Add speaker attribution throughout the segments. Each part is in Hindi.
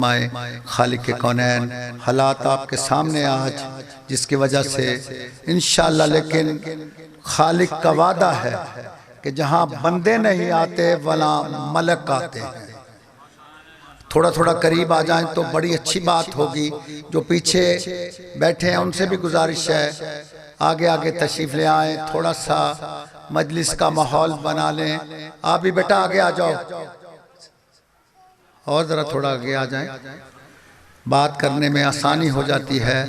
Speaker 1: माए खालिक के कौनैन हालात आपके सामने आज, जिसकी वजह से इंशाअल्लाह, लेकिन खालिक का वादा है कि जहां बंदे नहीं आते वला मलक आते हैं। थोड़ा थोड़ा करीब आ जाएं तो बड़ी अच्छी बात होगी। जो पीछे बैठे हैं उनसे भी गुजारिश है, आगे आगे तशरीफ ले आए, थोड़ा सा मजलिस का माहौल बना लें। आप भी बेटा आगे आ जाओ और ज़रा थोड़ा आगे आ जाएं, बात करने में आसानी हो जाती है।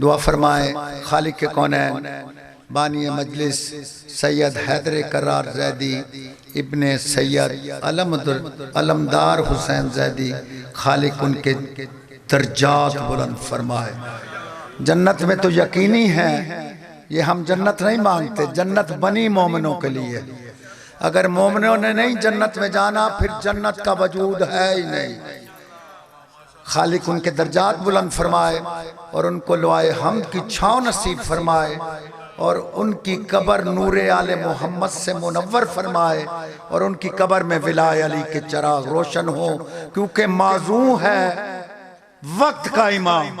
Speaker 1: दुआ फरमाए खालिक के कौनैन बानी मजलिस सैयद हैदर करार जैदी इब्ने सैयद अलमदार हुसैन जैदी, खालिक उनके दर्जात बुलंद फरमाए। जन्नत में तो यकीनी है, ये हम जन्नत नहीं मांगते, जन्नत बनी मोमिनों के लिए। अगर मोमिनों ने नहीं जन्नत में जाना फिर जन्नत का वजूद है ही नहीं। खालिक उनके दर्जात बुलंद फरमाए और उनको लवाए हमद की छांव नसीब फरमाए और उनकी कब्र नूरे आले मोहम्मद से मुनव्वर फरमाए और उनकी कब्र में विलाय अली के चराग रोशन हो, क्योंकि माजूम है वक्त का इमाम।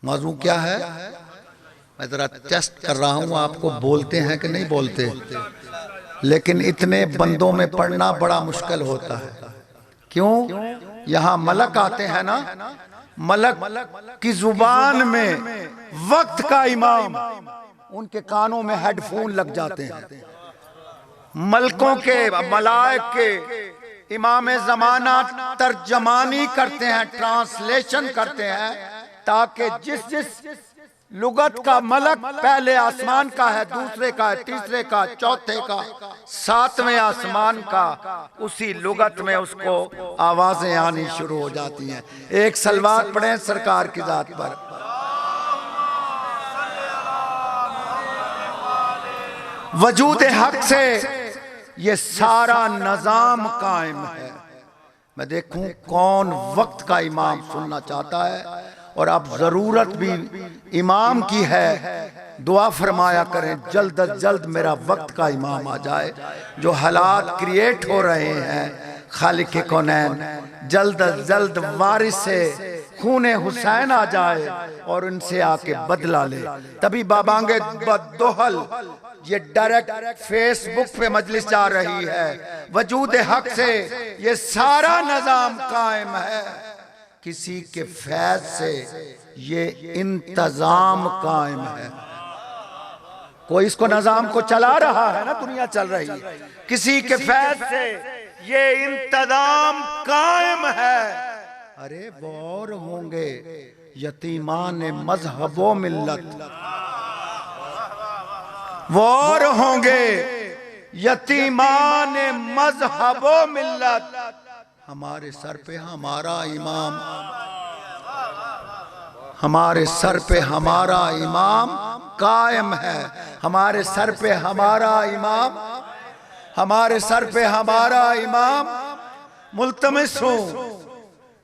Speaker 1: माजूम क्या है? मैं जरा टेस्ट कर रहा हूं, आपको बोलते हैं कि नहीं बोलते, लेकिन इतने बंदों में पढ़ना बड़ा मुश्किल होता है। क्यों? यहां मलक आते हैं ना, मलक की जुबान में वक्त का इमाम, उनके कानों में हेडफोन लग जाते हैं। मलकों के मलाइक के इमाम ज़माना तर्जमानी करते हैं, ट्रांसलेशन करते हैं, ताकि जिस लुगत का मलक पहले आसमान का है, दूसरे का, तीसरे का, चौथे का, सातवें आसमान का, उसी लुगत में उसको आवाजें आनी शुरू हो जाती हैं। एक सलवात पढ़ें सरकार की जात पर। वजूद हक से ये सारा निजाम कायम है। मैं देखूं कौन वक्त का इमाम सुनना चाहता है, और अब जरूरत भी इमाम की है। दुआ फरमाया करें जल्द अज जल्द मेरा वक्त का इमाम आ जाए। जो हालात क्रिएट हो रहे हैं, खालिक के कौनैन जल्द अज जल्द वारिस से खूने हुसैन आ जाए और उनसे आके बदला ले। तभी बाबांगे बदोहल ये डायरेक्ट फेसबुक पे मजलिस जा रही है। वजूद हक से ये सारा निजाम कायम है, किसी के फैज से ये इंतजाम कायम है। कोई इसको निजाम को चला रहा है ना, दुनिया चल रही है, किसी के फैज से ये इंतजाम कायम है। अरे वौर होंगे यतीमान मजहबो मिल्लत, वौर होंगे यतीमान मजहबो मिल्लत। हमारे सर पे हमारा इमाम, हमारे सर पे हमारा इमाम कायम है। हमारे सर पे हमारा इमाम, हमारे सर पे हमारा इमाम। मुल्तमिस हूं,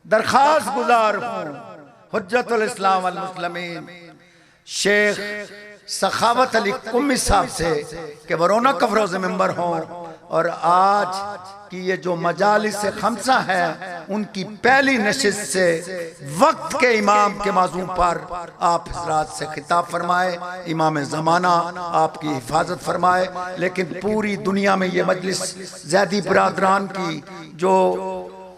Speaker 1: दरखास्त गुजार हूं हुज्जतुल इस्लाम वल मुस्लिमीन शेख सखावत अली कुम्मी साहब से कि वो रौनक अफरोज़ मेंबर हों, और आज की ये जो मजालिस से खमसा है उनकी पहली नशिस्त से वक्त के इमाम के मौजू पर आप हज़रात से खिताब फरमाए। इमाम ज़माना आपकी हिफाजत फरमाए। लेकिन पूरी दुनिया में ये मजलिस ज़ैदी बरादरान की जो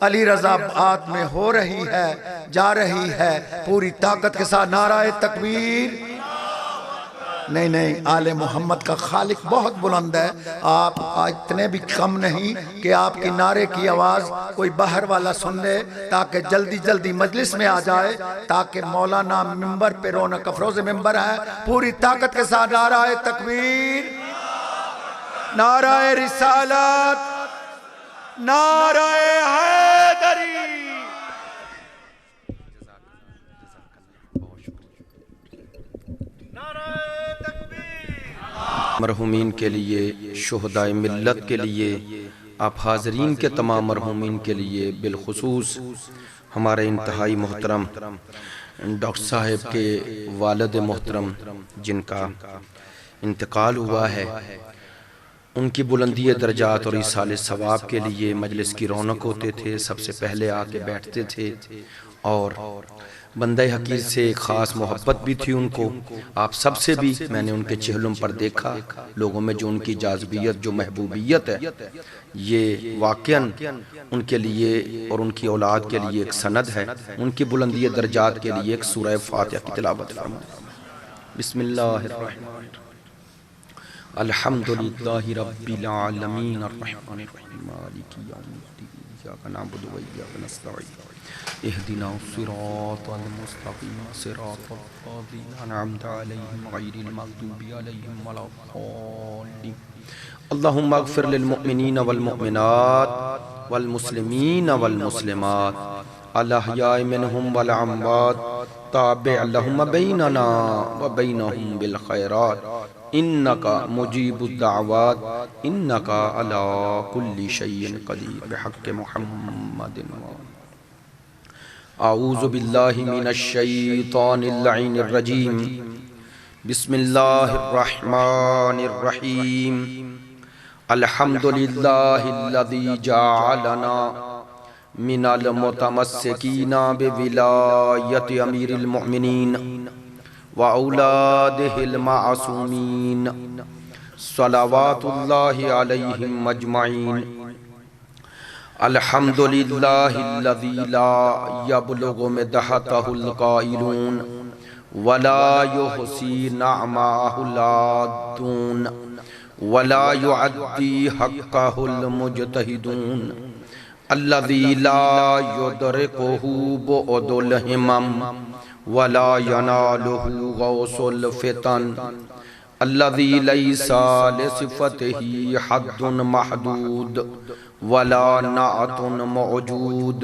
Speaker 1: अली रज़ा बात में हो रही है, जा रही है, पूरी ताकत के साथ नाराए तकबीर। नहीं नहीं, आले मोहम्मद का खालिक बहुत बुलंद है। आप इतने भी कम नहीं कि आपकी नारे की आवाज़ कोई बाहर वाला सुन ले, ताकि जल्दी जल्दी मजलिस में आ जाए, ताकि मौलाना मिंबर पे रौनक अफरोज़ मिंबर है। पूरी ताकत के साथ नाराए तकबीर, नाराए रिसालत, नाराए हैदरी।
Speaker 2: मरहूमीन के लिए, शुहदाए मिल्लत के लिए, आप हाज़रीन के तमाम मरहूमीन के लिए, बिलखुसूस हमारे इंतहाई मोहतरम डॉक्टर साहब के वालिद मोहतरम जिनका इंतकाल हुआ है, उनकी बुलंदी दर्जात और इसाले सवाब के लिए मजलिस की रौनक होते थे, सबसे पहले आके बैठते थे और बंदे हकीर से ख़ास मोहब्बत भी थी उनको। आप सबसे भी मैंने उनके चेहरों पर देखा, लोगों में जो उनकी जाज़बियत, जो महबूबियत है, ये वाक़यन उनके लिए और उनकी औलाद के लिए एक सनद है। उनकी बुलंदी दर्जात के लिए एक सूरह फातिहा की तिलावत फरमाएं। बिस्मिल्लाहिर्रहमानिर्रहीम। अल्हम्दुलिल्लाहि रब्बिल आलमीन अर्रहमानिर रहीम मालिकि यौमिद्दीन इय्याका नअबुदु व इय्याका नस्तईन इहदिना सिरातल मुस्तक़ीम सिरातल लज़ीना अनअमता अलैहिम गैरिल मग़दूबि अलैहिम वलद्दाल्लीन। अल्लाहुम्मा अग़फ़िर लिल मुअमिनीन वल मुअमिनात वल मुस्लिमीन वल मुस्लिमात अल अहयाइ मिनहुम वल अम्वात ताबि' लहुम बैनना व बैनहुम बिल खैरात इन्नका मुजीबुद दाअवात इन्नका अला कुल्लि शैइन क़दीर बिहक़्क़ि मुहम्मदिन। आऊज़ु बिल्लाहि मिनश शैतानिर लईनिर रजीम। बिस्मिल्लाहिर रहमानिर रहीम। अल्हम्दुलिल्लाहिल्लज़ी जअलना मिनल मुतमस्सिकीना बिविलायति अमीरिल मुअमिनीन व औलादिहिल मासूमीन सलावातुल्लाहि अलैहिम अजमईन। अल्हम्दुलिल्लाहिल्लज़ी ला यबलुगु मदहतहुल क़ाइलून वला युहसी नअमाहुल आद्दून वला युअद्दी हक़्क़हुल मुज्तहिदून अल्लज़ी ला युदरिकुहु बुअदुल हिमम वला यनालुहु गौसुल फितन अल्लज़ी लैसा लिसिफ़तिही हद्दुन महदूद वला नाअतुन मौजूद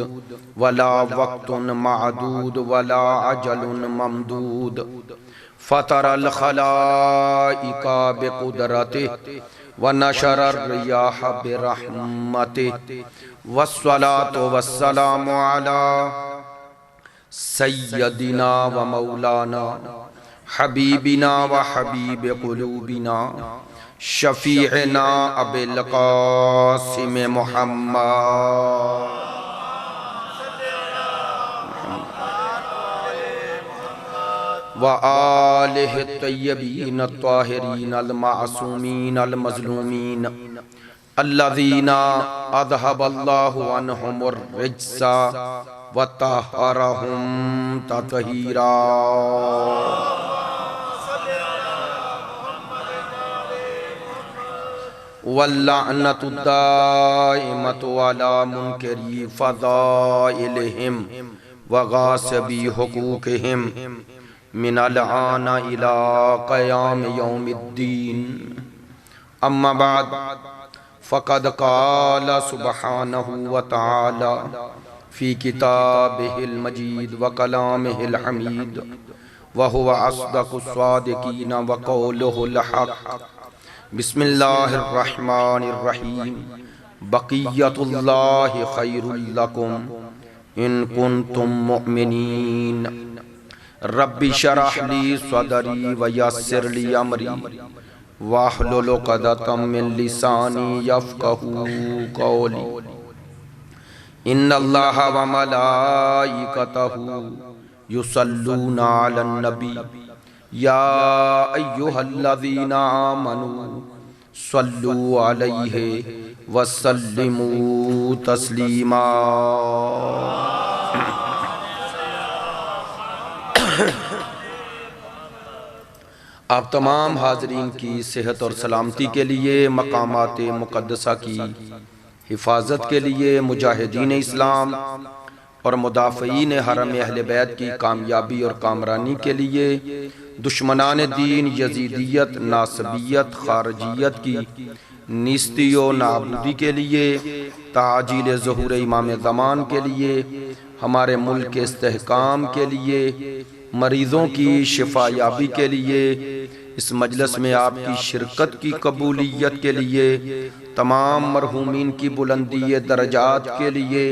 Speaker 2: वला वक़्तुन मादूद वला अजलुन ममदूद फ़तरल ख़लाइक़ा बिक़ुदरतिही व नशरर रियाह बिरहमतिही वस्सलातु वस्सलामु अला सय्यदिना व मौलाना हबीबिना व हबीब क़ुलूबिना शफ़ीअना अबिल क़ासिम मुहम्मद व आलिहि तय्यबीन अत्ताहिरीन अल मासूमीन अल मज़लूमीन अल्लज़ीना अज़हबल्लाहु अन्हुमुर रिज्सा व तहहरहुम तत्हीरा। वल्लअनतु दाइमतु अला मुनकरी फ़ज़ाइलिहिम व गासिबी हुकूकिहिम मिनल आना इला क़याम यौमिद्दीन। अम्मा बाद फ़क़द क़ाल सुब्हानहु व तआला फ़ी किताबिहिल मजीद व कलामिहिल हमीद व हुवा अस्दक़ुस सादिक़ीन व क़ौलुहुल हक़्क़। बिस्मिल्लाहिर रहमानिर रहीम। बक़ियतुल्लाहि खैरुल लकुम इन कुंतुम मुअमिनीन। रब्बि शरह ली सदरी व यस्सिर ली अमरी वाहलुल उक़दतम मिन लिसानी यफ़क़हू क़ौली। इन्नल्लाहा व मलाइकतहू युसल्लूना अलन नबी या अय्युहल्लज़ीना आमनू सल्लू अलैहि व सल्लिमू तस्लीमा। आप तमाम हाज़रीन की सेहत और सलामती के लिए, मकामात मुक़द्दसा की हिफाजत के लिए, मुजाहिदीन इस्लाम और मुदाफ़ईन हरम अहले बैत की कामयाबी और कामरानी के लिए, दुश्मनान दीन यजीदियत, नासबियत, खारजियत की निस्ती व नाबूदी के लिए, ताजील ज़ुहूर इमाम ज़मान के लिए, हमारे मुल्क के इस्तेहकाम के लिए, मरीज़ों की शिफायाबी के लिए, इस मजलिस में आपकी शिरकत की कबूलियत के लिए, तमाम मरहूमीन की बुलंदी दर्जात के लिए,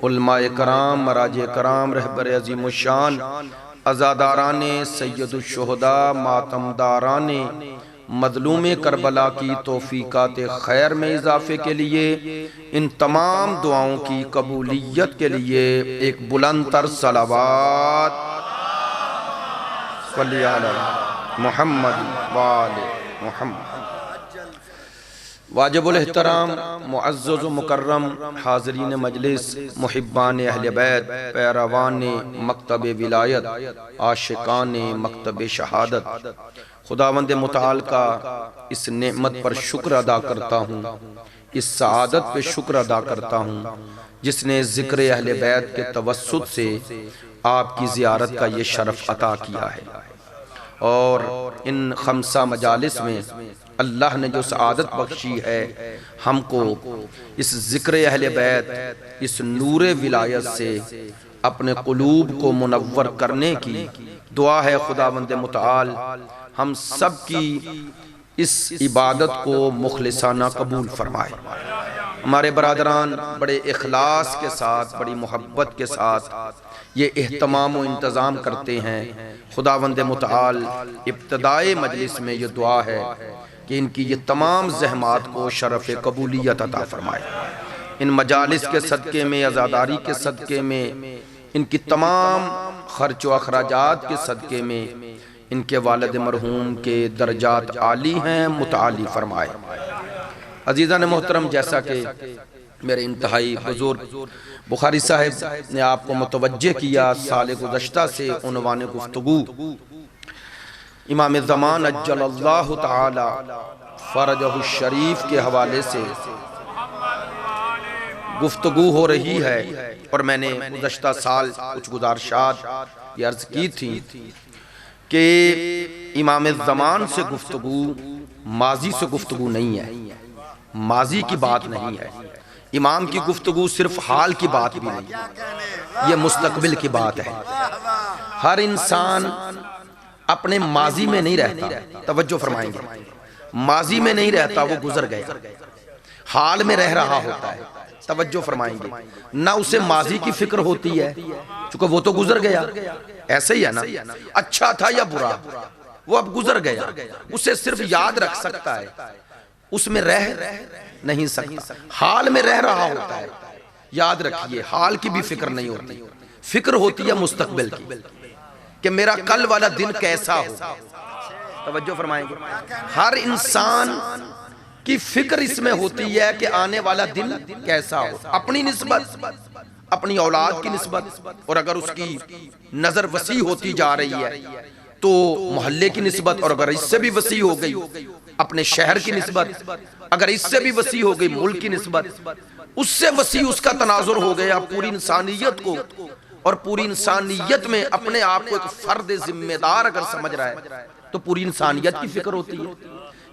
Speaker 2: उलमाए कराम, मराजे कराम, रहबर अज़ीमुश्शान, अज़ादाराने सय्यदुश्शुहदा, मातमदाराने मजलूम करबला की तौफीकात खैर में इजाफे के लिए, इन तमाम दुआओं की कबूलियत के लिए एक बुलंद तर सलावात सल्ली अला मुहम्मद व आले मुहम्मद। वाजिबुल एहतराम मुअज़्ज़ज़ व मुकर्रम हाज़रीन मजलिस, मुहिब्बान अहले बैत, पैरवान मकतब विलायत, आशिकान मकतब शहादत, खुदावंद मुताल का इस नेमत पर शुक्र अदा करता हूँ, इस सआदत पे शुक्र अदा करता हूँ जिसने ज़िक्र अहले बैत के तवस्सुत से आपकी ज़ियारत का ये शरफ़ अता किया है। और इन खमसा मजालिस में अल्लाह ने जो सआदत बख्शी है हमको, इस ज़िक्र अहले बैत, इस नूरे विलायत से अपने क़ुलूब को मुनव्वर करने की दुआ है। खुदावंद मुताल हम सब की इस इबादत को मुखलिसाना कबूल फरमाए। हमारे बरादरान बड़े इखलास के साथ, बड़ी मोहब्बत के साथ ये एहतमाम व इंतज़ाम करते हैं। खुदावंद मुताल इब्तिदाए मजलिस में ये दुआ है कि इनकी ये तमाम ज़हमात को शरफ़ कबूलियत अता फरमाए। इन मजालिस के सदक़े में, अज़ादारी के सदक़े में, इनकी तमाम ख़र्च व अखराजात के सदक़े में इनके वालिद मरहूम के दर्जात आली हैं, मुताली फरमाए। अज़ीज़ान मोहतरम, जैसा कि मेरे इंतहाई बुजुर्ग बुखारी साहब ने आपको मुतवज्जे किया, साल गुज़श्ता से उन्वान गुफ्तगू इमाम ज़मान अज्जलल्लाहु ताला फ़रजहु शरीफ के हवाले से गुफ्तगू हो रही है। और मैंने गुज़श्ता साल कुछ गुज़ारिशात ये अर्ज़ की थी कि इमाम ज़मान से गुफ्तगू माजी से गुफ्तगू नहीं है, माजी की बात नहीं है। इमाम की गुफ्तगू सिर्फ हाल की बात भी नहीं, ये मुस्तकबिल की बात है। हर इंसान अपने माजी में नहीं रहता, तवज्जो फरमाएंगे, माजी में नहीं रहता, वो गुजर गया, हाल में रह रहा होता है। तवज्जो फरमाएंगे, ना उसे माजी की फिक्र होती है क्योंकि वो तो गुजर गया। ऐसे ही है ना, अच्छा था या बुरा, वो अब गुजर गया, उसे सिर्फ याद रख सकता है, उसमें रह नहीं सकता, हाल में रह रहा होता है। याद रखिए, हाल की भी फिक्र नहीं होती, फिक्र होती है मुस्तकबिल की कि मेरा कल वाला दिन कैसा हो। तवज्जो फरमाएंगे, हर इंसान की फिक्र इसमें होती है कि आने वाला दिन कैसा हो, अपनी निस्बत, अपनी औलाद की निस्बत, और अगर उसकी नजर वसी होती जा रही है तो मोहल्ले की निस्बत, और अगर इससे भी वसी हो गई अपने शहर की निस्बत, अगर इससे भी वसी हो गई मुल्क की निस्बत, उससे वसी उसका तनाजुर हो गया पूरी इंसानियत को, और पूरी इंसानियत में अपने आप को एक फर्द जिम्मेदार अगर समझ रहा है तो पूरी इंसानियत की फिक्र होती है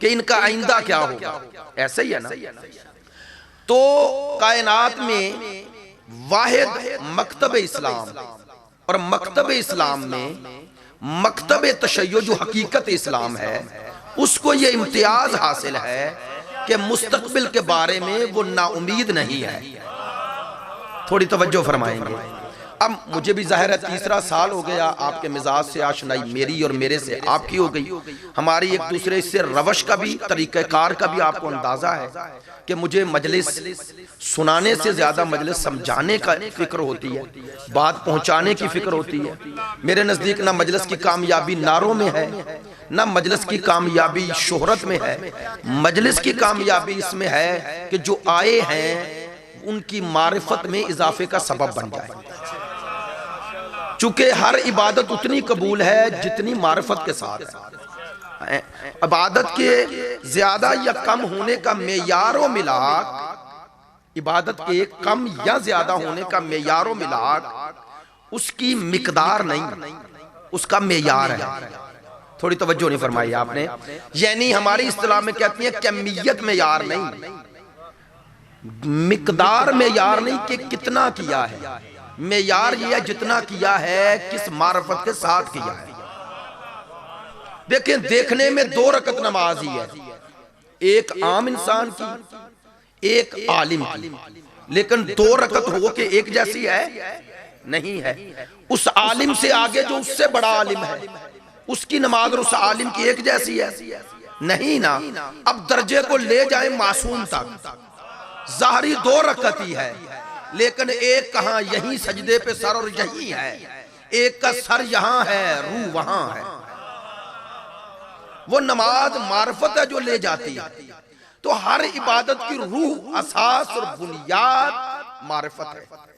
Speaker 2: कि इनका आइंदा क्या होगा। ऐसे ही है ना। तो कायनात में वाहिद मकतब इस्लाम, और मकतब इस्लाम में मकतब तशय्यो जो हकीकत इस्लाम है, उसको ये इम्तियाज हासिल है कि मुस्तकबिल के बारे में वो नाउमीद नहीं है। थोड़ी तवज्जो फरमाएंगे। अब मुझे भी जाहिर है तीसरा साल हो गया, आपके मिजाज से आशनाई मेरी और मेरे से आपकी हो गई, हमारी एक दूसरे से रवश का भी, तरीक़ेकार का भी आपको अंदाजा है कि मुझे मजलिस सुनाने से ज्यादा मजलिस समझाने का फिक्र होती है, बात पहुंचाने की फिक्र होती है। मेरे नजदीक ना मजलिस की कामयाबी नारों में है, ना मजलिस की कामयाबी शोहरत में है, मजलिस की कामयाबी इसमें है कि जो आए हैं उनकी मारिफत में इजाफे का सबब बन जाए। चूंकि हर इबादत उतनी कबूल है जितनी मारिफत के साथ है। इबादत के ज्यादा या कम होने का मेयारो मिलाक, इबादत के कम या ज्यादा होने का मेयारो मिलाक उसकी मिकदार नहीं, उसका मेयार है। थोड़ी तवज्जो नहीं फरमाई आपने। यानी हमारी इस्तिलाह में कहती है कमियत मेयार नहीं, मिकदार मेयार नहीं कि कितना किया है, मेयार ये जितना किया है किस मार्फत के साथ किया है। देखें, देखने में 2 रकत नमाज ही है, एक आम इंसान की, एक आलिम की, लेकिन 2 रकत हो के एक जैसी है नहीं है। उस आलिम से आगे जो उससे बड़ा आलिम है उसकी नमाज और उस आलिम की एक जैसी है नहीं ना, अब दर्जे को ले जाए मासूम तक। ज़ाहरी 2 रकअत ही है, लेकिन एक कहां यहीं सजदे पे सर और यहीं है, एक का सर यहां है, रूह वहां है। वो नमाज मार्फत है जो ले जाती है। तो हर इबादत की रूह, असास और बुनियाद मार्फत है।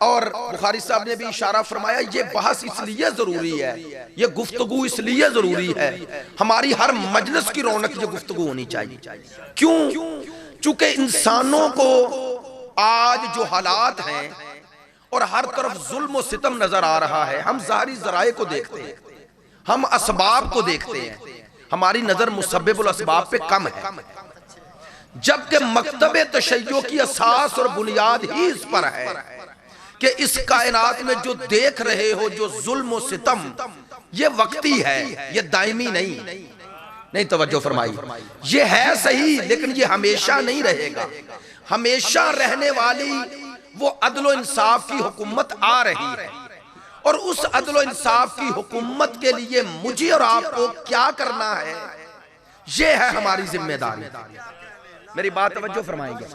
Speaker 2: और बुखारी साहब ने भी इशारा फरमाया, ये बहस इसलिए जरूरी है, ये गुफ्तगू इसलिए जरूरी है, हमारी हर मजलिस की रौनक ये गुफ्तगू होनी चाहिए। क्यों? चूंकि इंसानों को आज जो हालात हैं और हर तरफ जुल्म और सितम नजर आ रहा है, हम ज़ाहिरी ज़राए को देखते हैं, हम असबाब को देखते हैं, हमारी नजर मुसब्बिबुल असबाब पे कम है, जबकि मकतबे तशय्यो की असास और बुनियाद ही इस पर है कि इस कायनात में जो देख रहे हो, जो जुल्म और सितम, ये वक्ती है, ये दायमी नहीं तवज्जो फरमाई। ये है सही, लेकिन ये हमेशा नहीं रहेगा। हमेशा रहने वाली वो अदल इंसाफ की हुकूमत आ रही है, और उस अदल इंसाफ की हुकूमत के लिए मुझे और आपको क्या करना है, ये है हमारी जिम्मेदारी। मेरी बात तवज्जो फरमाएंगे।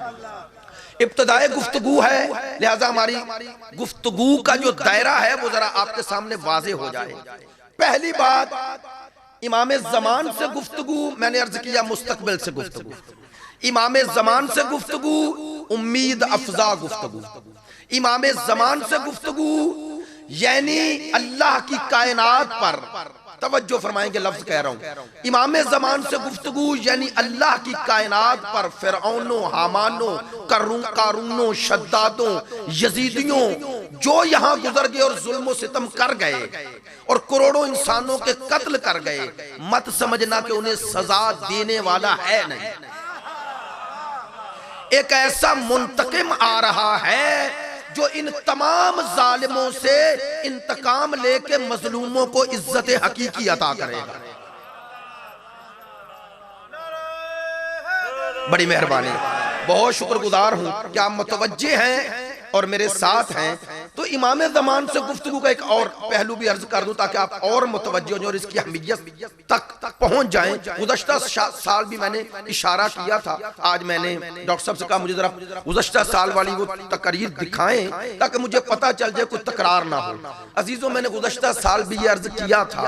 Speaker 2: इब्तिदाए गुफ्तगू है, लिहाजा हमारी गुफ्तगू का जो दायरा है वो जरा आपके सामने वाज़े हो जाए। पहली बात, इमाम ज़मान से गुफ्तगू, मैंने अर्ज किया मुस्तकबिल से गुफ्तगू, इमाम ज़मान से गुफ्तगू उम्मीद अफजा गुफ्तगू, इमाम ज़मान से गुफ्तगू यानी अल्लाह की कायनात पर, तवज्जो फरमाएंगे लफ्ज कह रहा हूं, इमाम ज़मान से गुफ्तगू यानी अल्लाह की कायनात पर फिरऔनों, हामानों, कारूनों, शद्दादों, यजीदियों जो यहां गुजर गए और जुल्म सितम कर गए और करोड़ों इंसानों के कत्ल कर गए, मत समझना कि उन्हें सजा देने वाला है नहीं। एक ऐसा मुंतकिम आ रहा है जो इन तमाम जालिमों से इंतकाम लेके मजलूमों को इज्जत हकीकी अता करेगा। बड़ी मेहरबानी, बहुत शुक्रगुजार हूं कि आप मुतवज्जे हैं और मेरे साथ हैं। तो इमाम ज़मान से गुफ्तगू का एक और पहलू भी अर्ज कर दूं ताकि आप और मुतवज्जे हो और इसकी अहमियत तक पहुंच जाएं। गुज़श्ता साल भी मैंने इशारा किया था, आज मैंने डॉक्टर साहब से कहा मुझे जरा गुज़श्ता साल वाली वो तकरीर दिखाएं ताकि मुझे पता चल जाए कोई तकरार ना हो। अजीजों, मैंने गुज़श्ता साल भी ये अर्ज किया था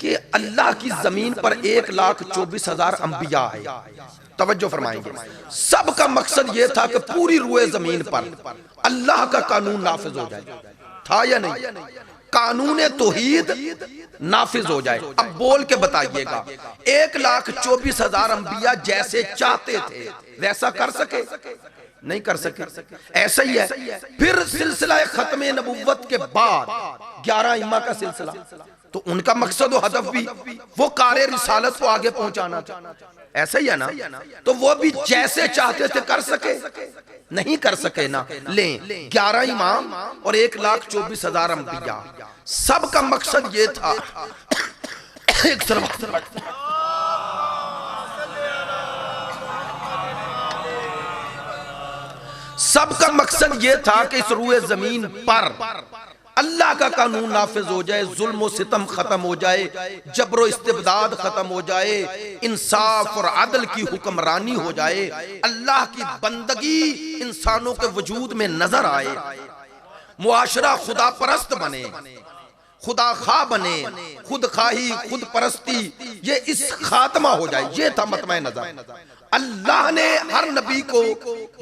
Speaker 2: कि अल्लाह की जमीन पर 1,24,000 अंबिया है। तवज्जो फरमाएंगे, सबका मकसद यह था कि पूरी रूए जमीन पर अल्लाह का कानून नाफिज हो जाए। था या नहीं? कानून तौहीद नाफिज हो जाए। अब बोल के बताइएगा, 1,24,000 अंबिया जैसे चाहते थे वैसा कर सके? नहीं कर सके। ऐसा ही है। फिर सिलसिला खत्म नबुव्वत के बाद 11 इमाम का सिलसिला, तो उनका मकसद और हदफ भी वो कारे रिसालत को आगे पहुंचाना था। ऐसा ही है ना? तो वो भी जैसे चाहते थे कर सके? नहीं कर सके ना। ले 11 इमाम और 1,24,000 अंबिया, सबका मकसद ये था एक सबका मकसद ये था कि इस रूए जमीन पर अल्लाह का कानून नाफिज हो जाए, जुल्म और सितम खत्म हो जाए, जबरो इस्तिबदाद खत्म हो जाए, इंसाफ और अदल की हुक्मरानी हो जाए, अल्लाह की बंदगी इंसानों के वजूद में नजर आए, मुआशरा खुदा परस्त बने, खुदा खा बने, खुद खाही खुद परस्ती ये इस खात्मा हो जाए। ये था मतमे नजर। अल्लाह ने हर नबी को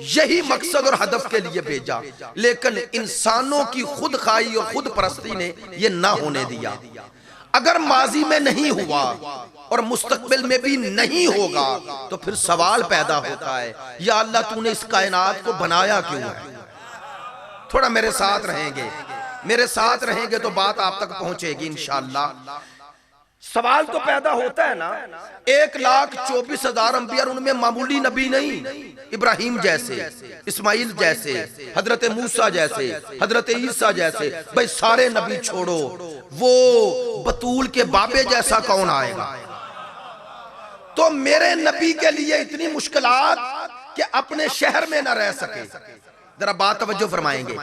Speaker 2: यही मकसद और हदफ के लिए भेजा, लेकिन इंसानों की खुद खाई और खुद परस्ती ने यह ना होने दिया। अगर माजी में नहीं हुआ और मुस्तकबिल में भी नहीं होगा तो फिर सवाल पैदा होता है, या अल्लाह तूने इस कायनात को बनाया क्यों है? थोड़ा मेरे साथ रहेंगे, मेरे साथ रहेंगे तो बात आप तक पहुंचेगी इंशाअल्लाह। सवाल तो पैदा होता है ना, 1,24,000 अंबिया, उनमें मामूली नबी नहीं, इब्राहिम जैसे, इस्माइल जैसे, हजरत मूसा जैसे, हजरत ईसा जैसे, भाई सारे नबी छोड़ो, वो बतूल के बाबे जैसा कौन आएगा? तो मेरे नबी के लिए इतनी मुश्किलात कि अपने शहर में न रह सके। जरा बात तवज्जो फरमाएंगे।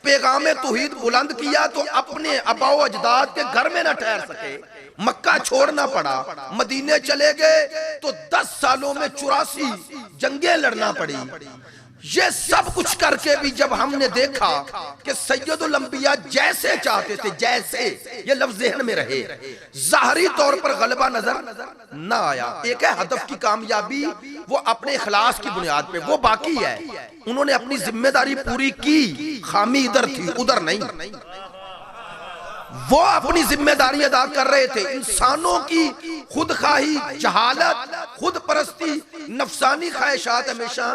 Speaker 2: पैगाम तौहीद बुलंद किया तो अपने अबाओ अजदाद के घर में न ठहर सके, मक्का छोड़ना पड़ा, मदीने चले गए तो 10 सालों में 84 जंगें लड़ना पड़ी। ये सब कुछ करके भी जब हमने देखा कि सैयदुल अंबिया जैसे चाहते थे, जैसे, ये लफ्ज ज़हन में रहे, ज़ाहरी तौर पर गलबा नजर ना आया। एक है हदफ की कामयाबी, वो अपने इखलास की बुनियाद पे, वो बाकी है। उन्होंने अपनी जिम्मेदारी पूरी की, खामी इधर थी उधर नहीं। वो अपनी जिम्मेदारी अदा कर रहे थे। इंसानों की खुदखाही, जहालत, खुद परस्ती, नफसानी ख्वाहिशात हमेशा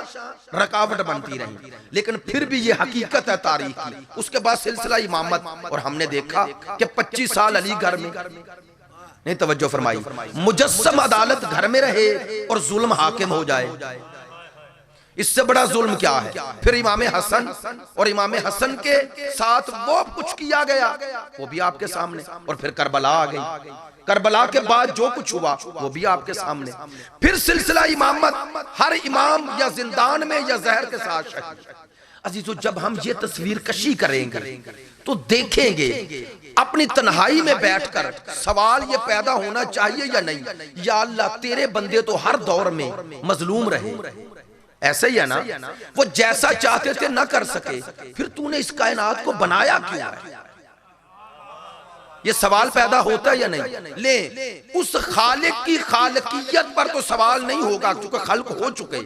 Speaker 2: रुकावट बनती रही, लेकिन फिर भी ये हकीकत है तारीख की। उसके बाद सिलसिला इमामत, और हमने देखा कि 25 साल अली घर में नहीं, तवज्जो फरमाई, मुजस्सम अदालत घर में रहे और जुल्म हाकिम हो जाए, इससे बड़ा जुल्म क्या है। फिर इमाम हसन, और इमाम हसन के साथ वो कुछ किया गया, वो भी आपके सामने। और फिर करबला आ गई, करबला के बाद जो कुछ हुआ वो भी आपके सामने। फिर सिलसिला इमामत, हर इमाम या जिंदान में या जहर के साथ शहीद। अजीजों, जब हम ये तस्वीर कशी करेंगे तो देखेंगे अपनी तन्हाई में बैठकर सवाल ये पैदा होना चाहिए या नहीं, या अल्लाह तेरे बंदे तो हर दौर में मजलूम रहे, ऐसे ही है ना, वो जैसा चाहते थे ना कर सके, फिर तूने इस कायनात को बनाया क्यों है? ये सवाल पैदा होता है या नहीं? ले, उस खालिक की खालिकियत पर तो सवाल नहीं होगा क्योंकि खल्क हो चुके,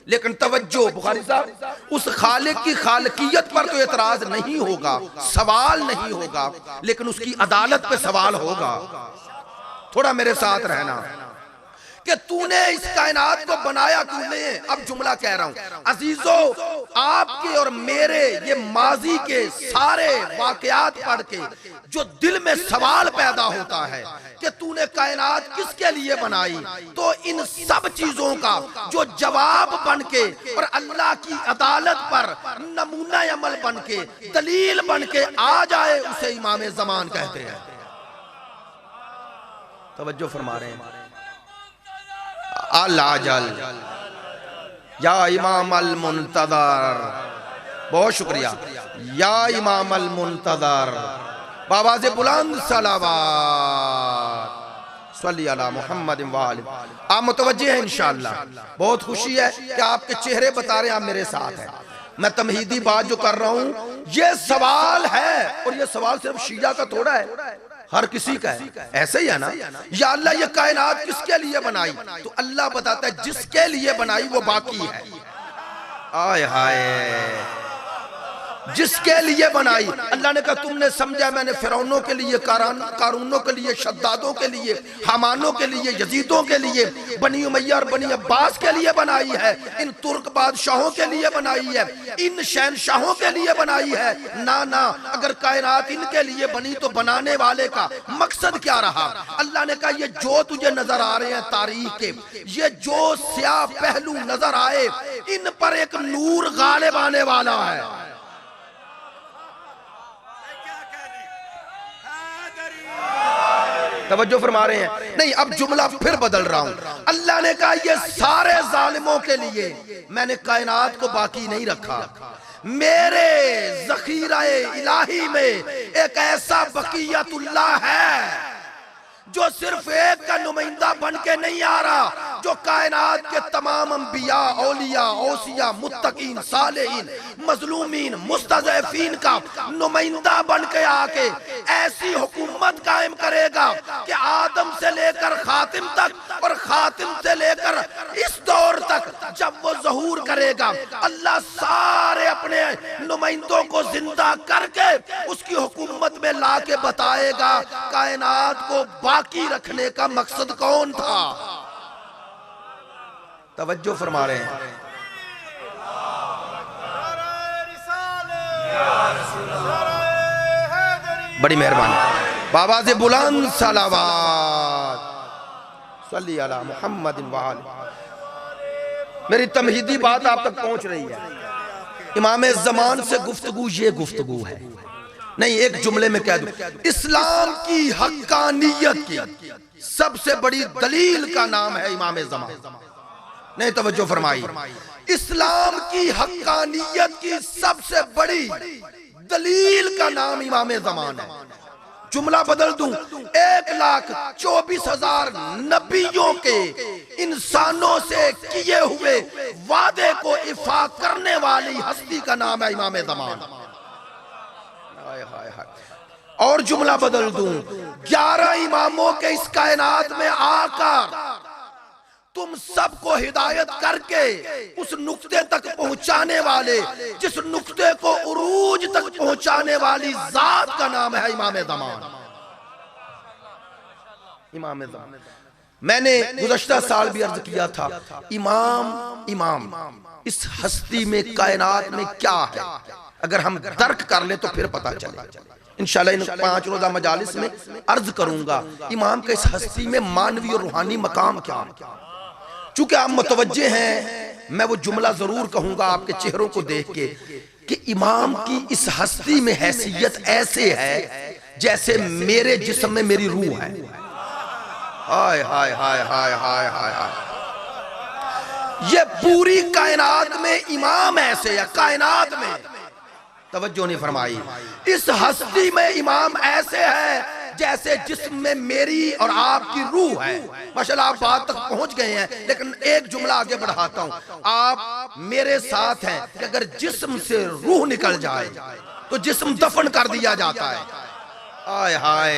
Speaker 2: लेकिन तवज्जो बुखारी साहब, उस खालिक की खालिकियत पर तो एतराज नहीं होगा, सवाल नहीं होगा, लेकिन उसकी अदालत पे सवाल होगा। थोड़ा मेरे साथ रहना कि तूने इस कायनात को बनाया तूने। अब जुमला कह रहा हूं अजीजों, आपके और मेरे ये माजी के सारे वाकयात पढ़ के जो दिल में सवाल पैदा होता है कि तूने कायनात किसके लिए बनाई, तो इन सब चीजों का जो जवाब बन के और अल्लाह की अदालत पर नमूना अमल बन के, दलील बन के आ जाए, उसे इमाम ज़मान कहते हैं। तवज्जो फरमा रहे हैं। अल-अजल या इमाम अल मुंतज़र, बहुत शुक्रिया, या इमाम अल मुंतज़र, बाबा से बुलंद सलावत सल्ली अला मुहम्मद व आलि। आप मुतवज्जे हैं इंशाअल्लाह। बहुत खुशी है कि आपके चेहरे बता रहे हैं, आप मेरे साथ हैं। मैं तमहीदी बात जो कर रहा हूं, ये सवाल है, और ये सवाल सिर्फ शिया का थोड़ा है, हर किसी का है। ऐसे ही है ना, या अल्लाह ये कायनात किसके लिए बनाई, तो अल्लाह बताता है जिसके लिए बनाई वो बाकी है। आय हाय, जिसके लिए बनाई। अल्लाह ने कहा तुमने समझा मैंने फिरौनों के लिए, कारूनों के लिए, शद्दादों के लिए, हमानों के लिए, यजीदों के लिए, बनी उमैया और बनी अब्बास के लिए बनाई है, इन तुर्क बादशाहों के लिए बनाई है, इन शहनशाहों के लिए बनाई है। ना ना, अगर कायनात इनके लिए बनी तो बनाने वाले का मकसद क्या रहा? अल्लाह ने कहा ये जो तुझे नजर आ रहे हैं तारीख के, ये जो स्याह पहलू नजर आए, इन पर एक नूर गालिब आने वाला है। तवज्जो फरमा रहे हैं? नहीं, अब जुमला फिर बदल रहा हूं। अल्लाह ने कहा ये सारे जालिमों के लिए मैंने कायनात को बाकी नहीं रखा, मेरे ज़ख़ीरा-ए इलाही में एक ऐसा बक़ियतुल्लाह है जो सिर्फ एक का नुमाइंदा बन के नहीं आ रहा, जो कायनात के तमाम अंबिया, औलिया, औसिया, मुत्तकीन, सालेहीन, मजलूमीन, मुस्तज़अफ़ीन का नुमाइंदा बन के आके ऐसी हुकूमत कायम करेगा कि आदम से लेकर खातिम तक और खातिम से लेकर इस दौर तक जब वो ज़हूर करेगा, अल्लाह सारे अपने नुमाइंदों को जिंदा करके उसकी हुकूमत में ला के बताएगा कायनात को बाकी रखने का मकसद कौन था। तवज्जो फरमा रहे हैं? बड़ी मेहरबानी। बाबा से बुलंद सलावत सल्ली अला मुहम्मद व आलि। मेरी तमहीदी बात आप तक पहुंच रही है। इमाम ज़मान से गुफ्तगू ये गुफ्तगू है नहीं, एक जुमले में कह दूं, इस्लाम की हक्कानियत की सबसे बड़ी दलील का नाम है इमाम ज़मान। नहीं, तवज्जो फरमाई, इस्लाम की हक्कानियत की सबसे बड़ी दलील का नाम इमाम ज़मान है। जुमला बदल दूं, 1,24,000 नबियों के इंसानों से किए हुए वादे को इफा करने वाली हस्ती का नाम है इमाम ज़मान। हाय हाय हाय। और जुमला बदल दूं, 11 इमामों के इस कायनात में आकर तुम सबको हिदायत करके उस नुक्ते तक पहुंचाने वाले, जिस नुक्ते को उरूज तक पहुंचाने वाली जात का नाम है इमाम ज़मान। इमाम ज़मान। मैंने गुज़श्ता साल भी अर्ज किया था, इमाम इस हस्ती में, कायनात में क्या है, अगर हम दर्क कर ले तो फिर पता चले। इंशाल्लाह इन 5 रोज़ा मजालिस में अर्ज करूंगा इमाम के इस हस्ती में मानवी और रूहानी मकाम क्या है। चूंकि आप मुतवज्जे हैं, मैं वो जुमला जरूर कहूंगा आपके चेहरों को देख के कि इमाम की इस हस्ती में हैसियत ऐसे है जैसे मेरे जिस्म में मेरी रूह है। हाय हाय हाय हाय हाय हाय हाय। ये पूरी कायनात में इमाम ऐसे है, कायनात में, तवज्जो नहीं फरमाई, इस हस्ती में इमाम ऐसे है जैसे जिस्म में मेरी और आपकी रूह है। माशाल्लाह आप बात तक पहुंच गए हैं, लेकिन एक जुमला आगे बढ़ाता हूं। आप मेरे साथ हैं कि अगर जिस्म से रूह निकल जाए तो जिस्म दफन कर दिया जाता है। हाय हाय।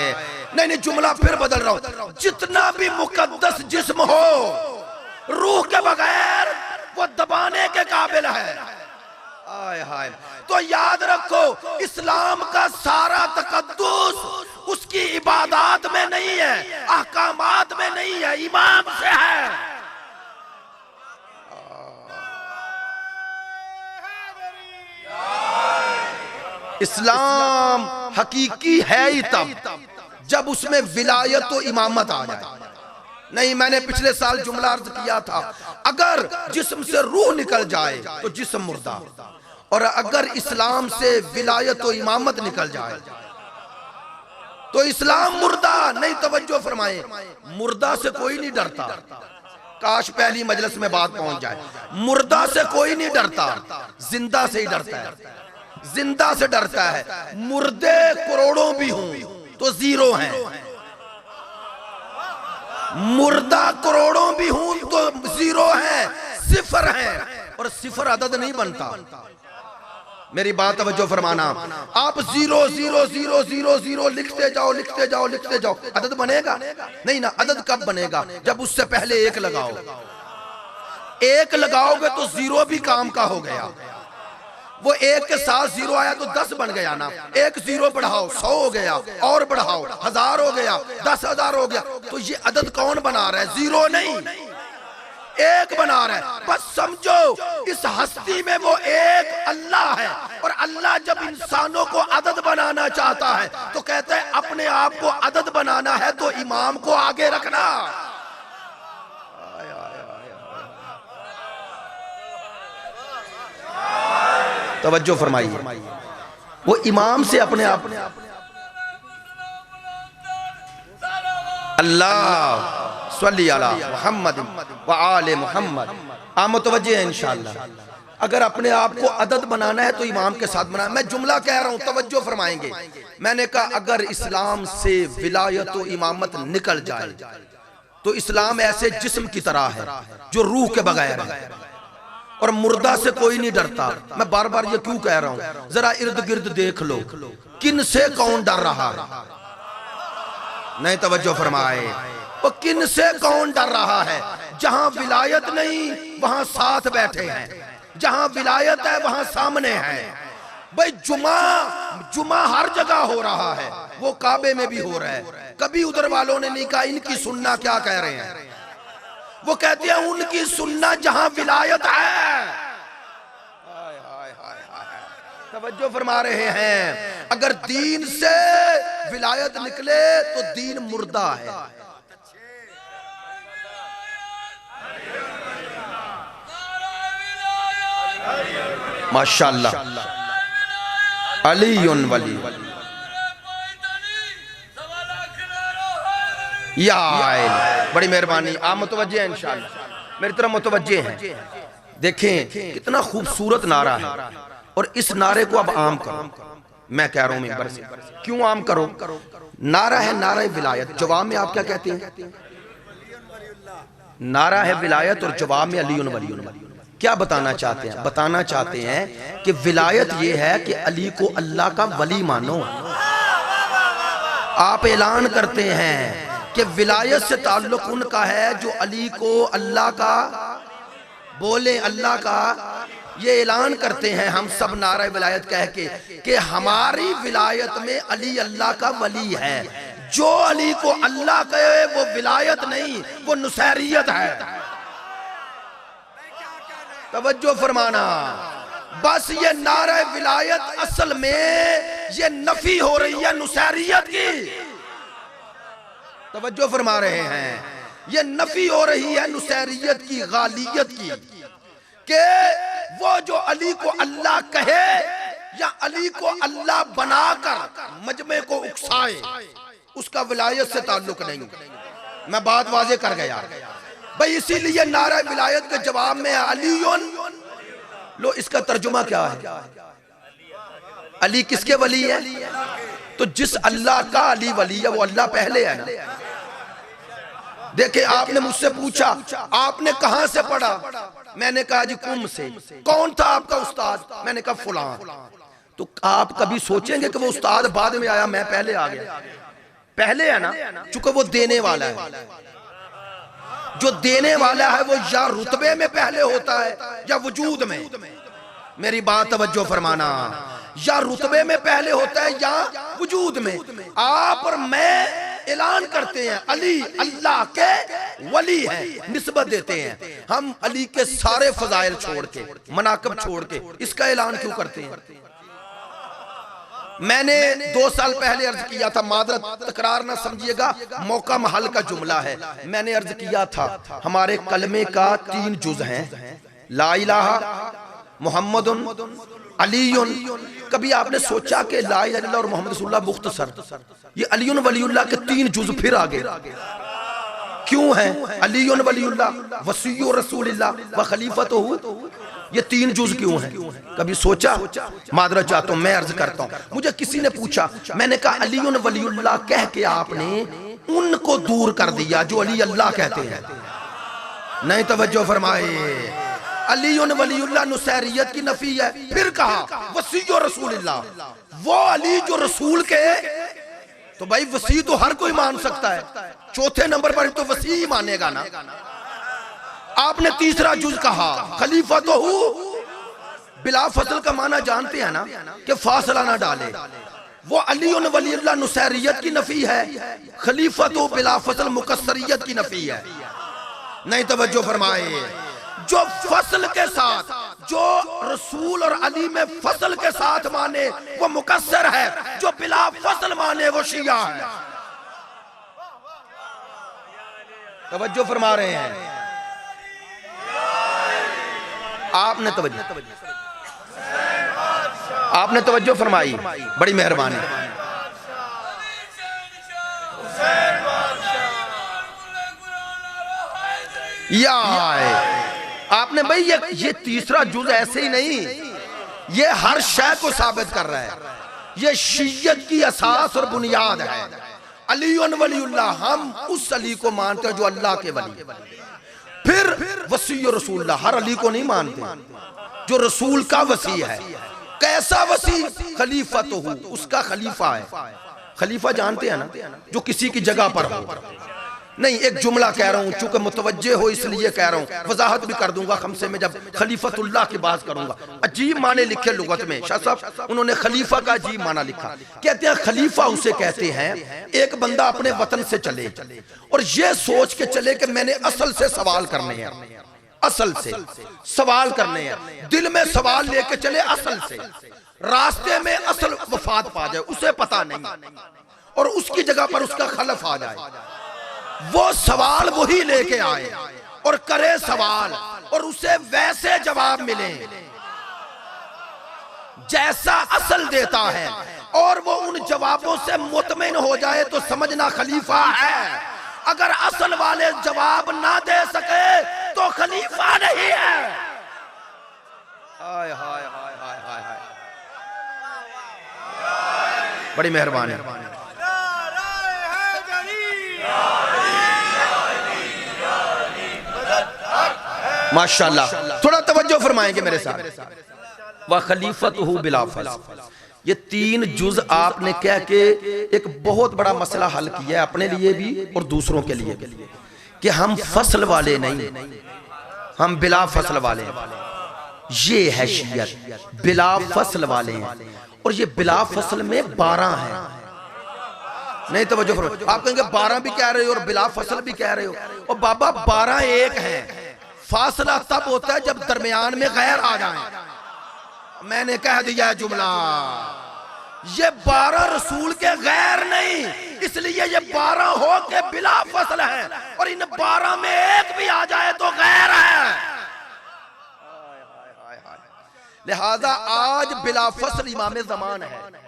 Speaker 2: नहीं, जुमला फिर बदल रहा हूं, जितना भी मुकद्दस जिस्म हो, रूह के बगैर वो दबाने के काबिल है। हाय हाय। तो याद रखो, इस्लाम का सारा तकद्दुस उसकी इबादत में नहीं है, अहकामात में नहीं है, इमाम से है। इस्लाम हकीकी है ही तब जब उसमें विलायत और इमामत आ जाए। नहीं, मैंने पिछले साल जुमला अर्ज किया था, अगर जिस्म से रूह निकल जाए तो जिस्म मुर्दा, और अगर इस्लाम से विलायत और इमामत निकल जाए तो इस्लाम मुर्दा। नहीं, तवज्जो फरमाए, मुर्दा से कोई नहीं डरता। काश पहली मजलिस में बात पहुंच जाए। मुर्दा से कोई नहीं डरता, जिंदा से ही डरता है, जिंदा से डरता है। मुर्दे करोड़ों भी हों तो जीरो हैं, मुर्दा करोड़ों भी हूं तो जीरो है, सिफर है, और सिफर अदद नहीं बनता। मेरी बात तवज्जो फरमाना, आप 0 0 0 0 0 लिखते जाओ लिखते जाओ लिखते जाओ, अदद बनेगा नहीं ना। अदद कब बनेगा? जब उससे पहले 1 लगाओ। 1 लगाओगे तो 0 भी काम का हो गया। वो 1 के साथ 0 आया तो 10 बन गया ना। 1 0 बढ़ाओ 100 हो गया, और बढ़ाओ 1000 हो गया, 10,000 हो गया। तो ये अदद कौन बना रहा है? 0 नहीं, 1 बना रहा है। बस समझो इस हस्ती में वो एक अल्लाह है, और अल्लाह जब इंसानों को अदद बनाना चाहता है तो कहता है अपने आप को अदद बनाना है तो इमाम को आगे रखना। तवज्जो फरमाइए, वो इमाम से अपने आप, अल्लाह सल्ली अला मुहम्मद व आले मुहम्मद। आप मुतवज्जे हैं इंशाअल्लाह। अगर अपने आप को अदद बनाना है तो इमाम के साथ बनाना। मैं जुमला कह रहा हूं, तवज्जो फरमाएंगे। मैंने कहा अगर इस्लाम से विलायत व इमामत निकल जाए तो इस्लाम ऐसे जिस्म की तरह है जो रूह के बगैर है, और मुर्दा से कोई नहीं डरता। मैं बार बार ये क्यों कह रहा हूं, जरा इर्द गिर्द देख लो, किन से कौन डर रहा है? नहीं, तवज्जो फरमाए, वो किन से कौन डर रहा है? जहां विलायत नहीं वहां साथ बैठे हैं, जहां विलायत है वहां सामने है। भाई जुमा हर जगह हो रहा है, वो काबे में भी हो रहा है। कभी उधर वालों ने नहीं कहा इनकी सुनना क्या कह रहे हैं, वो कहते हैं उनकी सुनना जहां विलायत है। तवज्जो फरमा रहे हैं, अगर दीन से विलायत निकले तो दीन मुर्दा है। माशाअल्लाह, अलीयुन वली। या बड़ी मेहरबानी, आप मुतवज्जे हैं इंशाअल्लाह, मेरी तरफ मुतवज्जे हैं। देखें कितना खूबसूरत नारा है, और इस नारे को अब आम करो। मैं कह रहा हूं मिंबर से, क्यों आम करो? नारा है नारा विलायत, जवाब में आप क्या कहते हैं? नारा है विलायत और जवाब में अली वली। क्या बताना चाहते हैं? बताना चाहते हैं कि विलायत ये है कि अली को अल्लाह का वली मानो। आप ऐलान करते हैं कि विलायत से ताल्लुक उनका है जो अली को अल्लाह का बोले, अल्लाह का ये ऐलान करते हैं हम सब नारा विलायत कह के कि हमारी विलायत में अली अल्लाह का वली है। जो अली को अल्लाह कहे वो विलायत नहीं, वो नुसैरियत है। तवज्जो फरमाना। बस ये नारा विलायत असल में ये नफी हो रही है नुसैरियत की। तवज्जो फरमा रहे हैं, ये नफी हो रही है नुसैरियत की, गालियत की, कि वो जो अली को अल्लाह कहे या अली को अल्लाह बनाकर मजमे को उकसाए, उसका विलायत से ताल्लुक नहीं। मैं बात वाजे कर गया भाई। इसीलिए नारा विलायत के जवाब में अलीयुन, लो इसका तर्जुमा क्या है? अली किसके वली है? तो जिस अल्लाह का अली वली है वो अल्लाह पहले है ना। देखिए आपने मुझसे पूछा आपने कहां से पढ़ा, मैंने कहा जी कुम से। कौन था आपका उस्ताद? मैंने कहा फलां। तो आप कभी सोचेंगे कि वो उस्ताद बाद में आया, मैं पहले आ गया? पहले है ना, चूंकि वो देने वाला है। जो देने वाला है वो या रुतबे में पहले होता है या वजूद में। मेरी बात तवज्जो फरमाना, या रुतबे में पहले होता है या वजूद में। आप और मैं ऐलान करते हैं अली अल्लाह के वली है, निस्बत देते हैं हम अली के सारे फजाइल छोड़ के, मनाकब छोड़ के। इसका ऐलान क्यों करते हैं? मैंने 2 साल पहले अर्ज किया था, मादरत तकरार ना समझिएगा, मौका महल का जुमला है। मैंने अर्ज किया था हमारे कलमे का 3 जुज हैं, ला इलाहा मुहम्मदुन अलीयुन। कभी आपने सोचा कि ला इलाहा इल्लल्लाह और मोहम्मद रसूलुल्लाह मुख्तसर, ये अलीयुन वलीउल्लाह के 3 जुज फिर आगे क्यों है? अलीयुन वलीउल्लाह वसीयु रसूलिल्लाह व खलीफतुहु, ये 3 जुज क्यों हैं? कभी सोचा? मादरत चाहता हूं, मैं अर्ज करता हूं। मुझे किसी ने पूछा, मैंने कहा अलीयुन वलीउल्लाह कह के आपने उनको दूर कर दिया जो अली अल्लाह कहते हैं। नहीं तवज्जो फरमाए। अलीयुन वलीउल्लाह नुसैरियत की नफी है। फिर कहा वसीयु रसूलिल्लाह, वो अली जो रसूल के, तो भाई वसी तो हर कोई मान सकता है, चौथे नंबर पर तो वसी ही मानेगा ना। आपने तीसरा जुज कहा खलीफा तो हूँ, बिला फसल का माना जानते हैं ना कि फासला ना डाले। वो अली वलीउल्लाह नुसैरियत की नफी है, खलीफा तो बिला फसल मुकस्सरियत की नफी है। नहीं तवज्जो फरमाए। जो फसल के साथ, जो रसूल और अली में फसल के साथ माने वो मुकस्सर है, जो बिला फसल माने वो शिया है। तवज्जो फरमा रहे हैं आपने तवज्जो फरमाई, बड़ी मेहरबानी। या आपने भाई ये तीसरा जुज ऐसे ही नहीं, ये हर शय को साबित कर रहा है। ये शिय्यत की असास और बुनियाद है। अलीयुन वलीउल्लाह, हम उस अली को मानते हैं जो अल्लाह के वली। फिर वसी रसूलुल्लाह, हर अली को नहीं मानते, जो रसूल का वसी है। कैसा वसी? खलीफा तो हूँ, उसका खलीफा है। खलीफा जानते हैं ना, जो किसी की जगह पर हो। नहीं, एक जुमला कह रहा हूं, चूंकि मुतवज्जे हो इसलिए कह रहा हूं, वजाहत भी कर दूंगा खमसे में जब खलीफतुल्लाह की बात करूंगा। अजीब माने लिखे लुगत में, शाह साहब उन्होंने खलीफा का अजीब माना लिखा। कहते हैं खलीफा उसे कहते हैं एक बंदा अपने वतन से चले और ये सोच के चले कि मैंने असल से सवाल करने हैं, असल से सवाल करने हैं, दिल में सवाल लेके चले असल से, रास्ते में असल वफात पा जाए, उसे पता नहीं, और उसकी जगह पर उसका खलफ आ जाए। वो सवाल वही लेके आए और करे सवाल और उसे वैसे जवाब मिले जैसा असल देता है, और वो उन जवाबों से मुतमिन हो जाए तो समझना खलीफा है। अगर असल वाले जवाब ना दे सके तो खलीफा नहीं है। हाय हाय हाय हाय हाय हाय। बड़ी मेहरबानी। माशाअल्लाह, थोड़ा तवज्जो फरमाएंगे मेरे साथ। व खलीफतहु बिला फसल, ये 3 जुज आपने कह के एक बहुत बड़ा मसला हल किया है अपने लिए भी और दूसरों के लिए कि हम फसल वाले नहीं, हम बिला फसल वाले हैं। ये है शियत, बिला फसल वाले हैं। और ये बिला फसल में 12 हैं। नहीं तवज्जो फरमाइए। आप कहेंगे 12 भी कह रहे हो और बिला फसल भी कह रहे हो, और बाबा 12 एक हैं। फासला तब होता है जब दरमियान में गैर आ जाए। मैंने कह दिया जुमला, ये 12 रसूल के गैर नहीं, इसलिए ये 12 हो के बिला फसल है, और इन 12 में एक भी आ जाए तो गैर है। लिहाजा आज बिला फसल इमाम ज़मान है।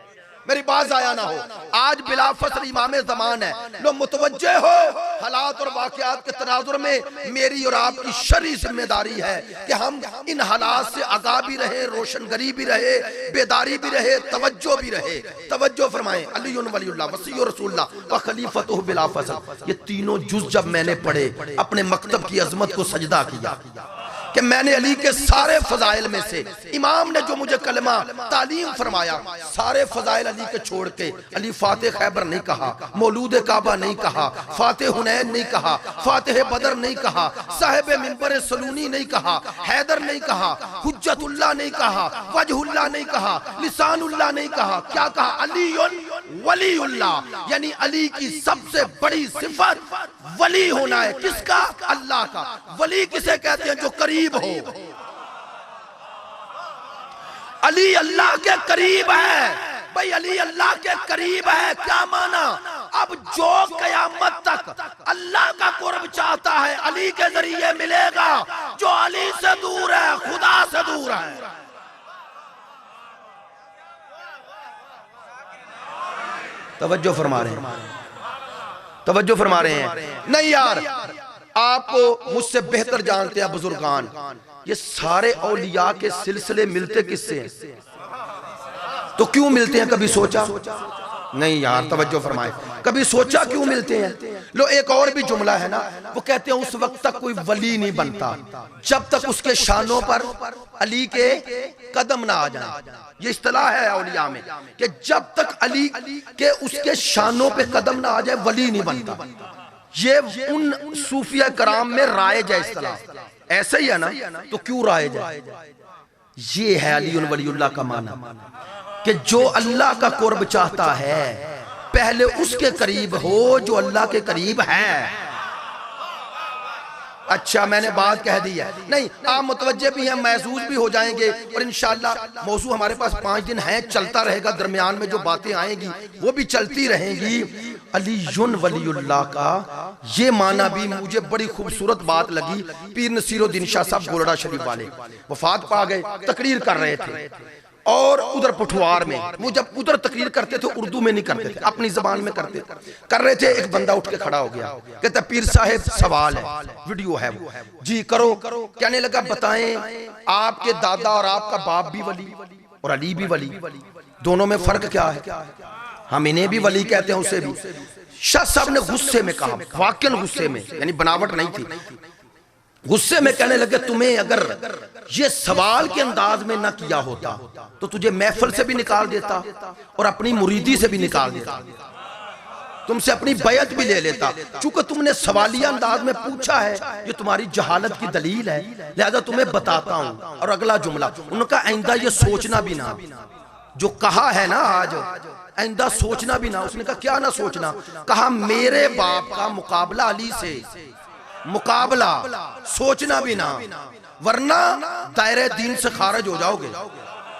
Speaker 2: मेरी बात आया ना हो, आज बिला फसल इमाम ज़मान है। लो मुतवज्जे हो, हालात और वाक़यात के तनाजुर में मेरी और आपकी शरई जिम्मेदारी है कि हम इन हालात से आगाह भी रहे, रोशनगरी भी रहे, बेदारी भी रहे, तवज्जो भी रहे। तवज्जो फरमाएं। अलीयुन वलीउल्लाह वसीय्यु रसूलुल्लाह व खलीफतुहु बिला फसल। ये तीनों जुज जब मैंने पढ़े, अपने मकतब की अजमत को सजदा किया कि मैंने अली के सारे फजाइल में से, इमाम ने जो मुझे कलमा तालीम फरमाया, सारे फजाइल अली के छोड़ के, अली फातेह खैबर नहीं कहा, मौलूद काबा नहीं कहा, फातेह हुनैन नहीं कहा, फातेह बदर नहीं कहा, साहिब मिंबर सलूनी नहीं कहा, हैदर नहीं कहा, हुज्जतुल्लाह नहीं कहा, वजहुल्लाह नहीं कहा, लिसानुल्लाह नहीं कहा। क्या कहा? अलीयुन वलीउल्लाह, यानी अली की सबसे बड़ी सिफत वली होना है। किसका? अल्लाह का। वली किसे कहते हैं? जो करीब हो। अली अल्लाह के करीब है। भाई अली अल्लाह के करीब है, क्या माना? अब जो कयामत तक अल्लाह का कुर्ब चाहता है, अली के जरिए मिलेगा। जो अली से दूर है, खुदा से दूर है। तवज्जो फरमा रहे हैं, तवज्जो फरमा रहे हैं। नहीं यार, आपको मुझसे बेहतर जानते हैं बुजुर्गान, ये सारे औलिया के सिलसिले मिलते किससे हैं? तो क्यों मिलते हैं? कभी सोचा? नहीं यार, तवज्जो फरमाए। कभी सोचा क्यों मिलते हैं? लो एक और भी जुमला है ना, वो कहते हैं उस वक्त तक कोई वली नहीं बनता जब तक उसके शानों पर अली के कदम ना आ जाए। ये इस्तिलाह है औलिया में कि जब तक अली के उसके शानों पे कदम ना आ जाए वली नहीं बनता। ये उन सूफिया कराम में राइज है इस्तिलाह। ऐसे ही है ना, तो क्यों राइज है? ये है अली वलीउल्लाह का माना कि जो अल्लाह का कुर्ब चाहता है पहले उसके करीब हो जो अल्लाह के करीब है। अच्छा, मैंने बात कह दी है। नहीं, आप मुतवज्जे भी हैं, महसूस भी हो जाएंगे, और इंशाअल्लाह मौजू हमारे पास 5 दिन है, चलता रहेगा। दरमियान में जो बातें आएंगी वो भी चलती रहेंगी। अलीयुन वलीउल्लाह का ये माना भी मुझे बड़ी खूबसूरत बात लगी। पीर नसीरुद्दीन शाह साहब गोलड़ा शरीफ वाले वफात पा गए, तकरीर कर रहे थे, और उधर पठुआर में वो जब उधर तकरीर करते थे उर्दू में नहीं करते थे, अपनी जबान में कर रहे थे। एक बंदा उठ के खड़ा हो गया, कहता पीर साहब सवाल है, वीडियो है वो, जी करो। कहने लगा बताएं, आपके दादा और आपका बाप भी वली और अली भी वली, दोनों में फर्क क्या है? हम इन्हें भी वली कहते हैं, उसे भी। शाह साहब ने गुस्से में कहा, वाकई गुस्से में, यानी बनावट नहीं थी, गुस्से में कहने लगे तुम्हें अगर ये सवाल के अंदाज में ना किया होता तो तुझे महफिल से भी निकाल देता और अपनी मुरीदी से भी निकाल देता, तुमसे अपनी बैयत भी ले लेता। चूंकि तुमने सवालिया अंदाज में पूछा है, ये तुम्हारी जहालत की दलील है, लिहाजा तुम्हें बताता हूं। और अगला जुमला उनका, आइंदा ये सोचना भी ना, जो कहा है ना आज, आइंदा सोचना भी ना। उसने कहा क्या ना सोचना? कहा मेरे बाप का मुकाबला अली से, मुकाबला सोचना भी ना, वरना दायरे दीन से खारिज हो जाओगे।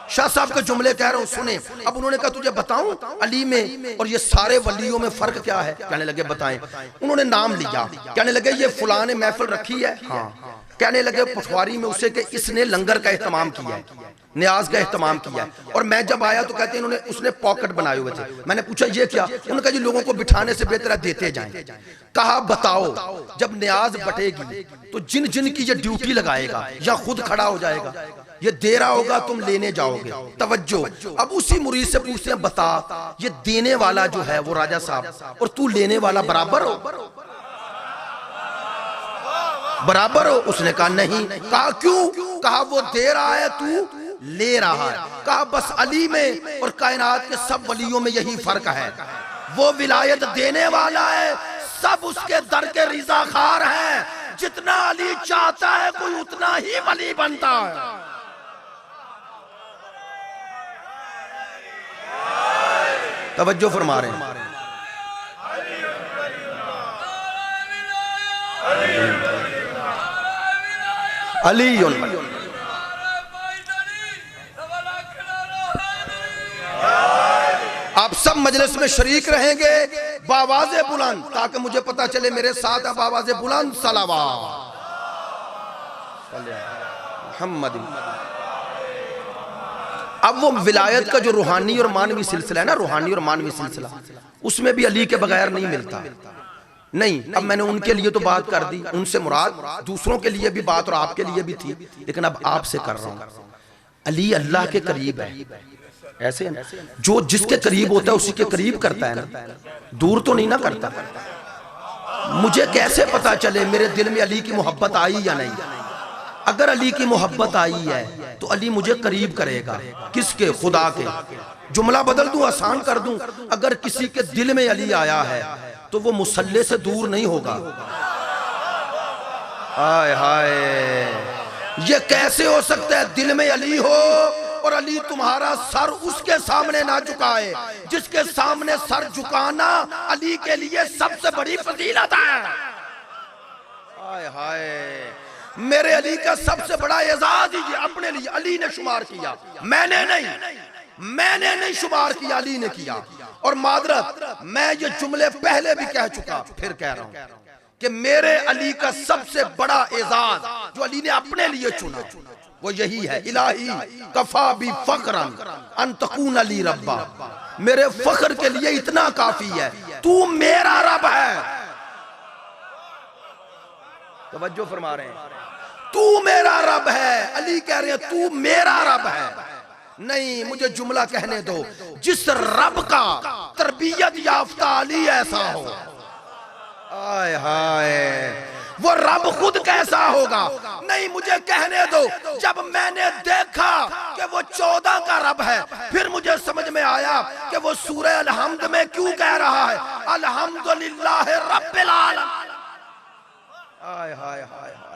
Speaker 2: शाह साहब के जुमले कह रहा हूं, सुने। अब उन्होंने कहा तुझे बताऊं अली में और ये सारे वलियों में फर्क क्या है? कहने लगे बताएं। उन्होंने नाम लिया, कहने लगे ये फुला ने महफिल रखी है, हाँ। कहने लगे पठवारी में उसे कि इसने लंगर का एहतमाम किया है, न्याज का एहतमाम किया है। और मैं जब आया तो कहते हैं इन्होंने उसने पॉकेट बनाए हुए थे। मैंने पूछा ये क्या? उन्होंने कहा जी लोगों को बिठाने से बेहतर है देते जाएं। कहा बताओ जब न्याज बटेगी तो जिन जिन की ये ड्यूटी लगाएगा या खुद खड़ा हो जाएगा? ये दे रहा होगा, तुम लेने जाओगे। तवज्जो, अब उसी मुरीद से पूछते हैं, बता ये देने वाला जो है वो राजा साहब और तू लेने वाला बराबर हो? बराबर हो? उसने कहा नहीं। कहा क्यों? कहा वो दे रहा है, तू ले रहा है। कहा बस अली में और कायनात के सब वलियों में यही फर्क है, वो विलायत देने वाला है, सब उसके दर के रिज़ाखार हैं। जितना अली चाहता है कोई उतना ही वली बनता है। तवज्जो फरमा रहे हैं। अली आप सब मजलिस में शरीक रहेंगे बावाज़े बुलंद, ताकि मुझे पता चले मेरे साथ अब आवाज़े बुलंद सलावत मुहम्मद। अब वो विलायत का जो रूहानी और मानवी सिलसिला है ना, रूहानी और मानवी सिलसिला, उसमें भी अली के बगैर नहीं मिलता। नहीं, अब मैंने उनके लिए तो बात कर दी, उनसे मुराद दूसरों के लिए भी बात और आपके लिए भी थी, लेकिन अब आपसे कर रहा हूं। अली अल्लाह के करीब है, ऐसे है ना? जो जिसके करीब होता है उसी के करीब करता है ना, दूर तो नहीं ना करता। मुझे कैसे पता चले मेरे दिल में अली की मोहब्बत आई या नहीं? अगर अली की मोहब्बत आई है तो अली मुझे करीब करेगा। किसके? खुदा के। जुमला बदल दूं, आसान कर दूं, अगर किसी के दिल में अली आया है तो वो मुसल्ले से दूर नहीं होगा। हाय हाय, ये कैसे हो सकता है दिल में अली हो और अली तुम्हारा सर उसके सामने ना झुकाए जिसके सामने सर झुकाना अली के लिए सबसे बड़ी फजीलत है। हाय हाय, मेरे अली का सबसे बड़ा एजाज ही अपने लिए अली ने शुमार किया, मैंने नहीं शुमार किया, अली ने किया। और मादरत, मैं ये जुमले पहले भी कह चुका, फिर कह रहा हूं कि मेरे अली का सबसे बड़ा एजाज जो अली ने अपने लिए चुना वो यही है, इलाही कफा भी फखरन अन तकून अली रब्बा, मेरे फख्र के लिए इतना काफी है तू मेरा रब है। तवज्जो फरमा रहे हैं, तू मेरा रब है। अली कह रहे हैं तू मेरा रब है। नहीं, मुझे जुमला कहने दो, जिस रब का तरबियत याफ्ता अली ऐसा हो, आय हाय, वो रब खुद कैसा होगा? नहीं, मुझे कहने दो, जब मैंने देखा कि वो 14 का रब है, फिर मुझे समझ में आया कि वो सूरह अल-हम्द में क्यों कह रहा है अल्हम्दुलिल्लाह रब्बिल आलमीन। आय हाय हाय हाय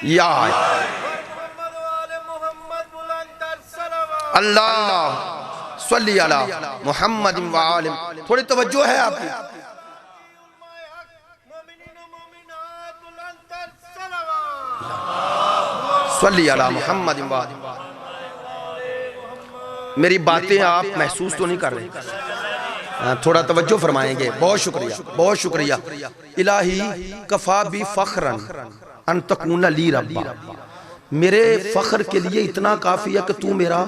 Speaker 2: या अल्लाह सल्ली अला मुहम्मद व आले। थोड़ी तवज्जो है आपकी। सल्ली अला मुहम्मद व आले। मेरी बातें आप महसूस तो नहीं कर रहे? थोड़ा तवज्जो फरमाएंगे। बहुत शुक्रिया, बहुत शुक्रिया। इलाही कफा भी फखरन अन तकून अली रब्बा, मेरे फख्र के लिए इतना काफी है कि तू मेरा।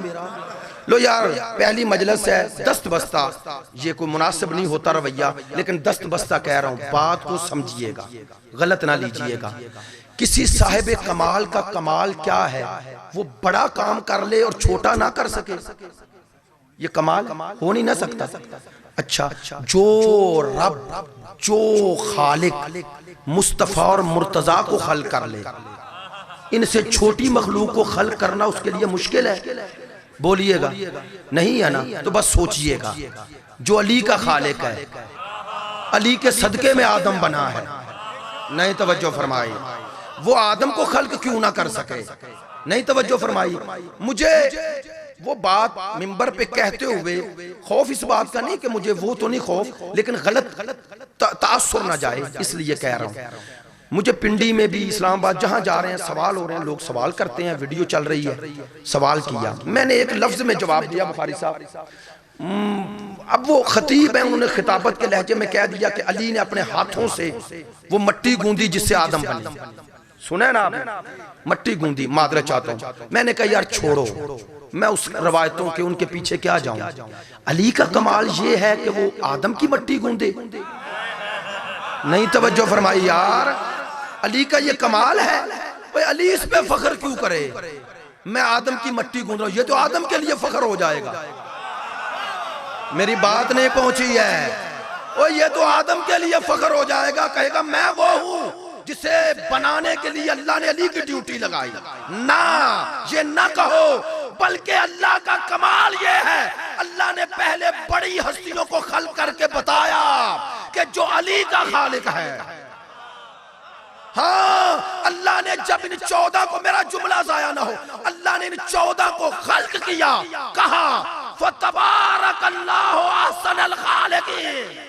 Speaker 2: लो यार, पहली मजलिस है, दस्त बस्ता, ये कोई मुनासिब नहीं होता रवैया, लेकिन दस्त बस्ता कह रहा हूं, बात को समझिएगा, गलत ना लीजिएगा। किसी साहिब कमाल का कमाल क्या है? वो बड़ा काम कर ले और छोटा ना कर सके, ये कमाल हो नहीं ना सकता। अच्छा, जो रब, जो खालिक मुस्तफा और मुर्तजा को खल कर ले, इनसे छोटी मखलूक को खल करना उसके लिए मुश्किल है? बोलिएगा नहीं है ना? तो बस सोचिएगा, जो अली का खालिक है, अली के सदके में आदम बना है, नहीं तवज्जो फरमाई, वो आदम को खल्क क्यों ना कर सके? नहीं तवज्जो फरमाई। मुझे वो बात मिंबर पे कहते हुए खौफ इस बात का नहीं कि मुझे वो तो नहीं खौफ, लेकिन गलत तासुर ना जाए इसलिए कह रहा हूं। मुझे पिंडी में भी, इस्लामाबाद, जहां जा रहे हैं सवाल हो रहे हैं, लोग सवाल करते हैं, वीडियो चल रही है, सवाल किया, मैंने एक लफ्ज में जवाब दिया, बुखारी साहब, अब वो खतीब है, उन्होंने खिताबत के लहजे में कह दिया कि अली ने अपने हाथों से वो मट्टी गूंदी जिससे आदम बने। सुने ना आपने, मट्टी गूंदी, मादरा चाहता हूं। मैंने कहा यार छोड़ो, मैं उस रवायतों के उनके पीछे क्या जाऊं। अली का कमाल ये है कि वो आदम की मट्टी गूंदे। नहीं तवज्जो फरमाई यार, अली का ये कमाल है। भाई अली इस पे फख्र क्यों करे, मैं आदम की मट्टी गूंद रहा हूं, ये तो आदम के लिए फख्र हो जाएगा। मेरी बात नहीं पहुंची है। और ये तो आदम के लिए फख्र हो जाएगा, कहेगा मैं वो हूं जिसे बनाने के लिए अल्लाह ने अली की ड्यूटी लगाई। ना, ये ना कहो, बल्कि अल्लाह का कमाल ये है, अल्लाह ने पहले बड़ी हस्तियों को खल्क करके बताया कि जो अली का खालिक है। हाँ, अल्लाह ने जब इन 14 को, मेरा जुमला जाया ना हो, अल्लाह ने इन 14 को खल्क किया, कहा फतबारकल्लाहु अहसनुल खालिकीन।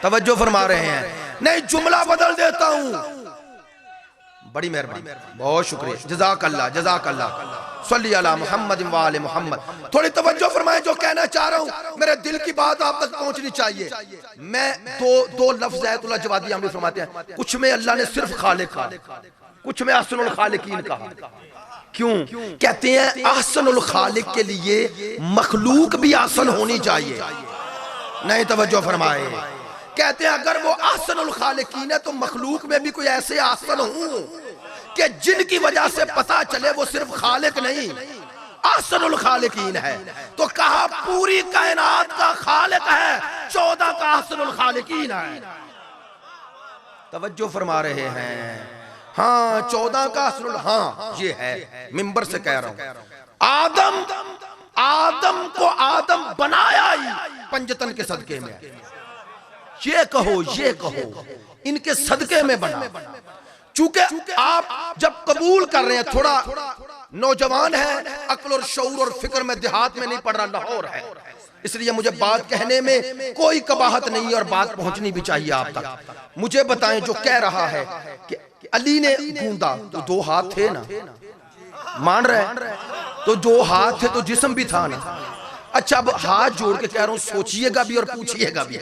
Speaker 2: तवज्जो फरमा रहे हैं। नहीं, जुमला बदल देता हूं। बड़ी मेहरबानी, बहुत शुक्रिया, जज़ाकल्लाह जज़ाकल्लाह, सल्ली अला मुहम्मद व आले मुहम्मद। थोड़ी तवज्जो फरमाएं, जो कहना चाह रहा हूं मेरे दिल की बात आप तक पहुंचनी चाहिए। मैं दो लफ्ज़ आयतुल्लाह जवादी आमली फरमाते हैं, कुछ में अल्लाह ने सिर्फ खालिक कहा, कुछ में अहसनुल खालिकीन कहा। क्यों कहते हैं? अहसनुल खालिक के लिए मखलूक भी आसन होनी चाहिए। नहीं तवज्जो फरमाए, कहते हैं अगर वो अहसनुल खालिकीन है तो मखलूक में भी कोई ऐसे आसन हो कि जिनकी वजह से पता चले वो सिर्फ खालिक नहीं अहसनुल खालिकीन है। तो कहा पूरी कायनात का खालिक है, 14 का अहसनुल खालिकीन है। तवज्जो फरमा रहे हैं? हाँ, 14 का अहसनुल, हाँ ये है, मिंबर से कह रहा हूं। आदम को आदम बनाया ही पंजतन के सदके में, ये कहो इनके सदके में बना। चूंकि आप जब कबूल कर रहे हैं, थोड़ा नौजवान है, अक्ल और शऊर और फिक्र में देहात में नहीं पड़ रहा, लाहौर है, इसलिए मुझे बात कहने में कोई कबाहत नहीं और बात पहुंचनी भी चाहिए आप तक। मुझे बताएं, जो कह रहा है कि अली ने गूंदा, तो 2 हाथ थे ना, मान रहे, तो 2 हाथ थे तो जिस्म भी था ना। अच्छा, अब हाथ जोड़ के कह रहा हूं, सोचिएगा भी और पूछिएगा भी,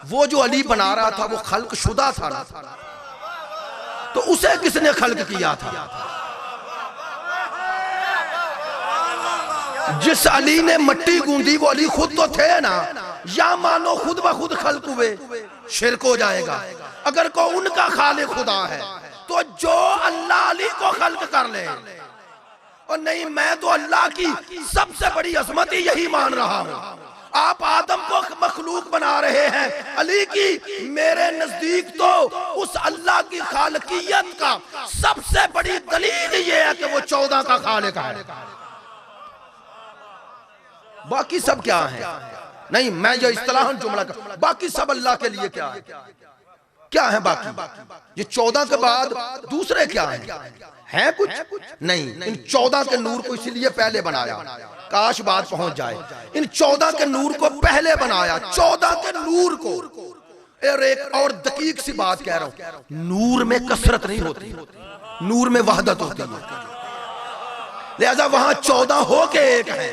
Speaker 2: वो जो अली बना रहा था वो खल्क शुदा था ना, तो उसे किसने खल्क किया था? जिस अली ने मट्टी गूंदी वो अली खुद तो थे ना, या मानो खुद ब खुद खल्क हुए, शिरक हो जाएगा। अगर को उनका खालिक खुदा है तो जो अल्लाह अली को खल्क कर ले, और नहीं मैं तो अल्लाह की सबसे बड़ी अजमत ही यही मान रहा हूं। आप आदम को मखलूक बना रहे हैं अली की, मेरे नजदीक तो उस अल्लाह की खालिकियत का सबसे बड़ी दलील ये है कि वो 14 का खालिक है। बाकी सब क्या है? नहीं, मैं जो इस्तिलाहन जुमला कर, बाकी सब अल्लाह के लिए क्या है? क्या है बाकी? ये 14 के बाद दूसरे क्या है कुछ नहीं। इन 14 के नूर को इसीलिए पहले बनाया, काश बात पहुंच जाए। इन 14 के नूर को पहले बनाया, 14 के नूर को। एक और दकीक सी बात कह रहा हूं, नूर में कसरत नहीं होती, नूर में वहदत होती है। लिहाजा वहां 14 हो के एक है।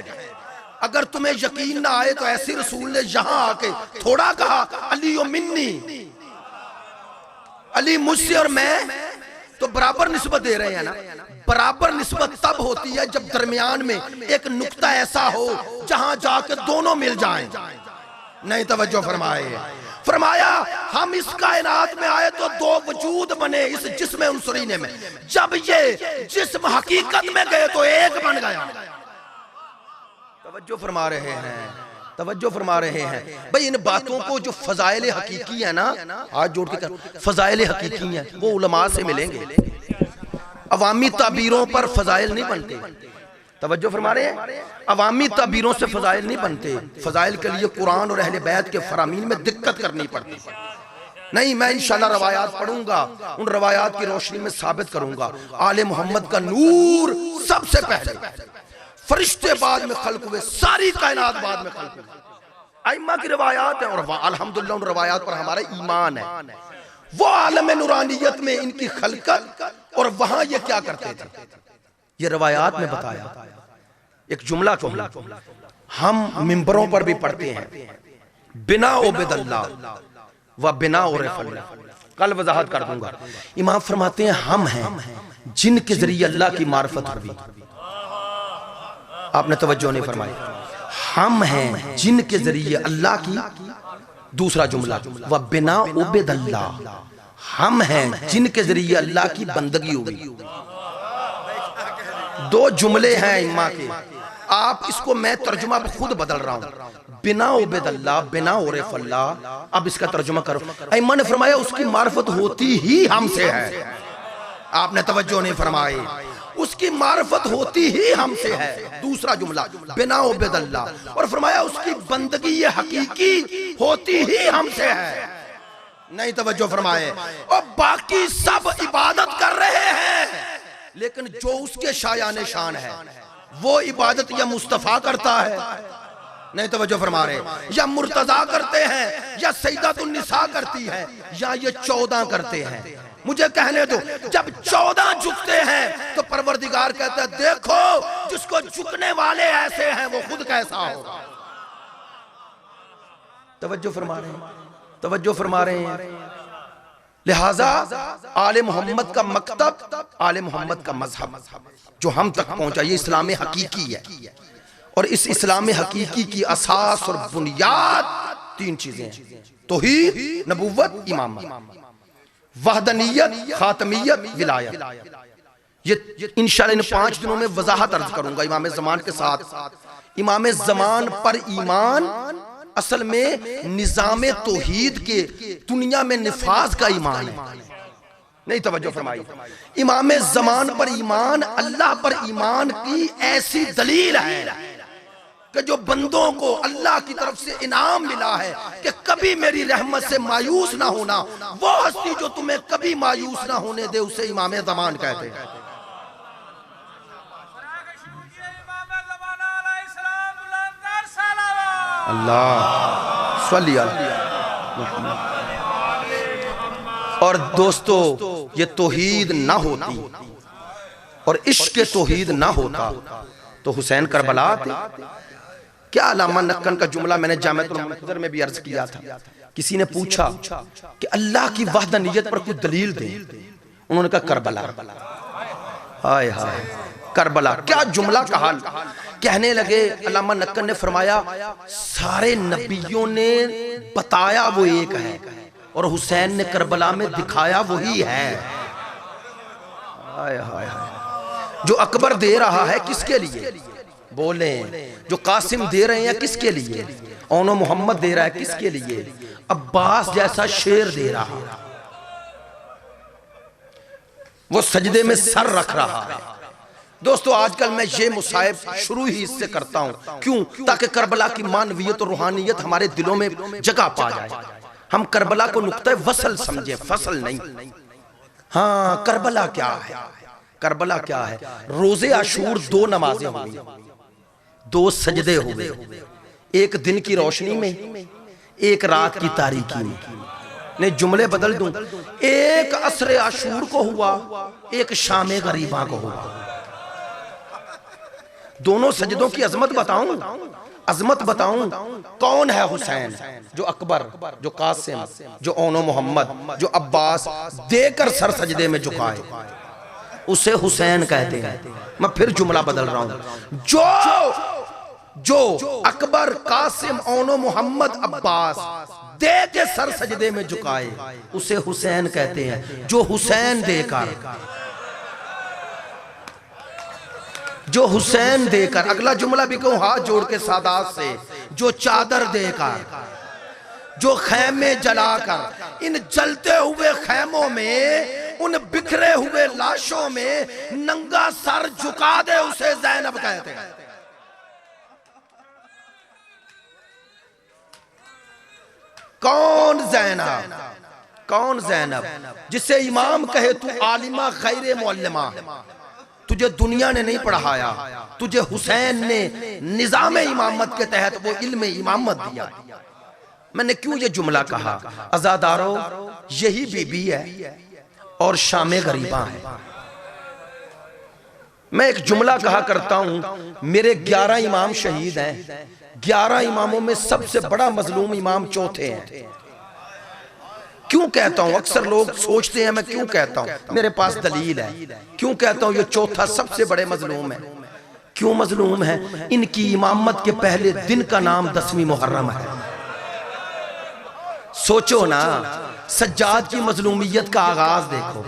Speaker 2: अगर तुम्हें यकीन ना आए तो ऐसी रसूल ने यहां आके थोड़ा कहा अली ओ मिन्नी, अली मुझसे और मैं तो बराबर निस्बत दे रहे हैं ना। बराबर निस्बत तब होती है जब दरमियान में एक नुक्ता ऐसा हो जहां जाके दोनों मिल जाएं। नहीं तवज्जो फरमाया हम इस कायनात में आए तो 2 वजूद बने इस जिस्म उनसरीने में, जब ये जिस्म हकीकत में गए तो एक बन गया। तवज्जो फरमा रहे हैं? तवज्जो फरमा रहे हैं भाई। इन बातों को जो फजाइल हकीकी है ना, हाथ जोड़ के कर, फजाइल हकीकी है वो उलमा से मिलेंगे। अवामी ताबीरों पर फजाइल नहीं बनते। तवज्जो फरमा रहे हैं? अवामी ताबीरों से फजाइल नहीं बनते। फजाइल के लिए कुरान और अहले बैत के फरामीन में दिक्कत करनी पड़ती। नहीं, मैं इंशाल्लाह रवायात पढ़ूंगा, उन रवायात की रोशनी में साबित करूंगा आले मोहम्मद का नूर सबसे पहले, फरिश्ते बाद में खल्क हुए, सारी कायनात बाद में खल्क हुई। आइम्मा की रवायात है और अल्हम्दुलिल्लाह उन रवायात पर हमारा ईमान है। वो आलम नूरानियत में इनकी खलकत, और वहां ये क्या करते थे ये रवायात में बताया। एक जुमला को हम मिंबरों पर भी पढ़ते हैं, बिना ओबेदल्लाह व बिना और फल्ला, कल वजाहत कर दूंगा। इमाम फरमाते हैं हम हैं जिनके जरिए अल्लाह की मार्फत हुई। आपने तवज्जो नहीं फरमाई। हम हैं जिनके जरिए अल्लाह की, दूसरा जुमला व बिना उबेदल्ला, हम हैं जिनके जरिए अल्लाह की बंदगी हुई। दो जुमले हैं इम्मा के, आप इसको मैं तर्जुमा खुद बदल रहा हूं। बिना उबेदल्ला, बिना और फल्ला, अब इसका तर्जुमा करो। इम्मा ने फरमाया उसकी मार्फत होती ही हमसे है। आपने तवज्जो नहीं फरमाई, उसकी मार्फत होती ही हमसे है। दूसरा जुमला बिना उबेदल्ला, और फरमाया उसकी बंदगी ये हकीकी होती ही हमसे है। नहीं तवज्जो फरमाए। और बाकी सब इबादत कर रहे हैं, लेकिन जो उसके शायाने शान है वो इबादत या मुस्तफा करता है, नहीं तवज्जो फरमा रहे, या मुर्तजा करते हैं, या सैयदतुन्निसा करती है, या ये 14 करते हैं। मुझे कहने दो, जब 14 झुकते हैं तो परवरदिगार कहता है देखो जिसको झुकने वाले ऐसे हैं वो खुद कैसा होगा। तवज्जो फरमा रहे हैं, तवज्जो फरमा रहे हैं। लिहाजा आले मोहम्मद का मकतब, आले मोहम्मद का मजहब जो हम तक पहुंचा, ये इस्लाम हकीकी है। और इस इस्लाम हकीकी की असास और बुनियाद 3 चीजें हैं: तौहीद, नबुव्वत, इमामत, वहदनियत, खातमियत, विलायत। ये इंशाअल्लाह इन 5 दिनों में वजाहत अर्ज करूंगा इमाम ज़मान के साथ। इमाम ज़मान पर ईमान असल में निज़ाम तौहीद के दुनिया में निफाज का ईमान है। नहीं तवज्जो फरमाई। इमाम ज़मान पर ईमान अल्लाह पर ईमान की ऐसी दलील है कि जो बंदों को अल्लाह की तरफ से इनाम मिला है कि कभी मेरी रहमत से मायूस ना होना, वो हस्ती जो तुम्हें कभी मायूस ना होने दे उसे इमाम ज़मान कहते हैं। अल्लाह सल्ली अला मुहम्मद। और दोस्तों, ये तौहीद ना होती और इश्क तौहीद ना होता तो हुसैन करबला थे क्या? अल्लामा नक्कन का जुमला मैंने जामिअतुल मुनव्वरा में भी अर्ज किया था। किसी ने पूछा कि अल्लाह की वहदानियत पर कोई दलील दे, उन्होंने कहा करबला। हाय हाय, करबला क्या जुमला कहा। कहने लगे, अल्लामा नक्कन ने फरमाया सारे नबियों ने बताया वो एक है और हुसैन ने करबला में दिखाया वही है। हाय हाय हाय, जो अकबर दे रहा है किसके लिए बोले, जो कासिम दे रहे हैं किसके लिए, ओनो मोहम्मद दे रहा है किसके लिए, अब्बास जैसा शेर दे रहा है, वो सजदे में सर रख रहा है। दोस्तों, आजकल मैं ये मुसाहिब शुरू ही इससे करता हूं, क्यों? ताकि करबला की मानवियत और रूहानियत हमारे दिलों में जगह पा जाए। हम करबला को नुक्ता वसल समझे, फसल नहीं। हाँ, करबला क्या है? करबला क्या है? रोजे आशूर 2 नमाजें हुई, 2 सजदे हुए, एक दिन की रोशनी में, एक रात की तारीकी में। नहीं, जुमले बदल दूं, एक असरे आशूर को हुआ, एक शामे गरीबा को हुआ। दोनों सजदों की अजमत बताऊं, अजमत बताऊं। कौन है हुसैन? जो अकबर, जो कासिम, जो ओनो मोहम्मद, जो अब्बास देकर सर सजदे में झुकाए, उसे हुसैन कहते हैं। मैं फिर जुमला बदल रहा हूं। जो अकबर, कासिम, ओनो मोहम्मद, अब्बास दे के सर सजदे में झुकाए, उसे हुसैन कहते हैं। जो हुसैन देकर, जो हुसैन देकर, अगला जुमला भी कहूं हाथ जोड़ के सादात से, जो चादर देकर, जो खैमे जलाकर, इन जलते हुए खैमों में, उन बिखरे हुए लाशों में नंगा सर झुका दे, उसे ज़ैनब कहते हैं। कौन ज़ैनब? कौन ज़ैनब? जिसे इमाम कहे तू आलिमा गैर मुअल्लिमा, तुझे दुनिया ने नहीं पढ़ाया, तुझे हुसैन ने निजाम इमामत के तहत वो इल्म इमामत दिया। मैंने क्यों ये जुमला कहा? अज़ादारो, यही बीबी है और शामे गरीबा है। मैं एक जुमला कहा करता हूं, मेरे 11 इमाम शहीद हैं, 11 इमामों में सबसे बड़ा मजलूम इमाम चौथे हैं। क्यों कहता हूं? अक्सर लोग सोचते हैं मैं क्यों कहता हूं, मेरे पास दलील है। क्यों कहता हूं? ये चौथा सबसे बड़े मजलूम है। क्यों मजलूम है? इनकी इमामत के पहले दिन का नाम 10वीं मुहर्रम है। सोचो ना, सज्जाद की मजलूमियत का आगाज देखो,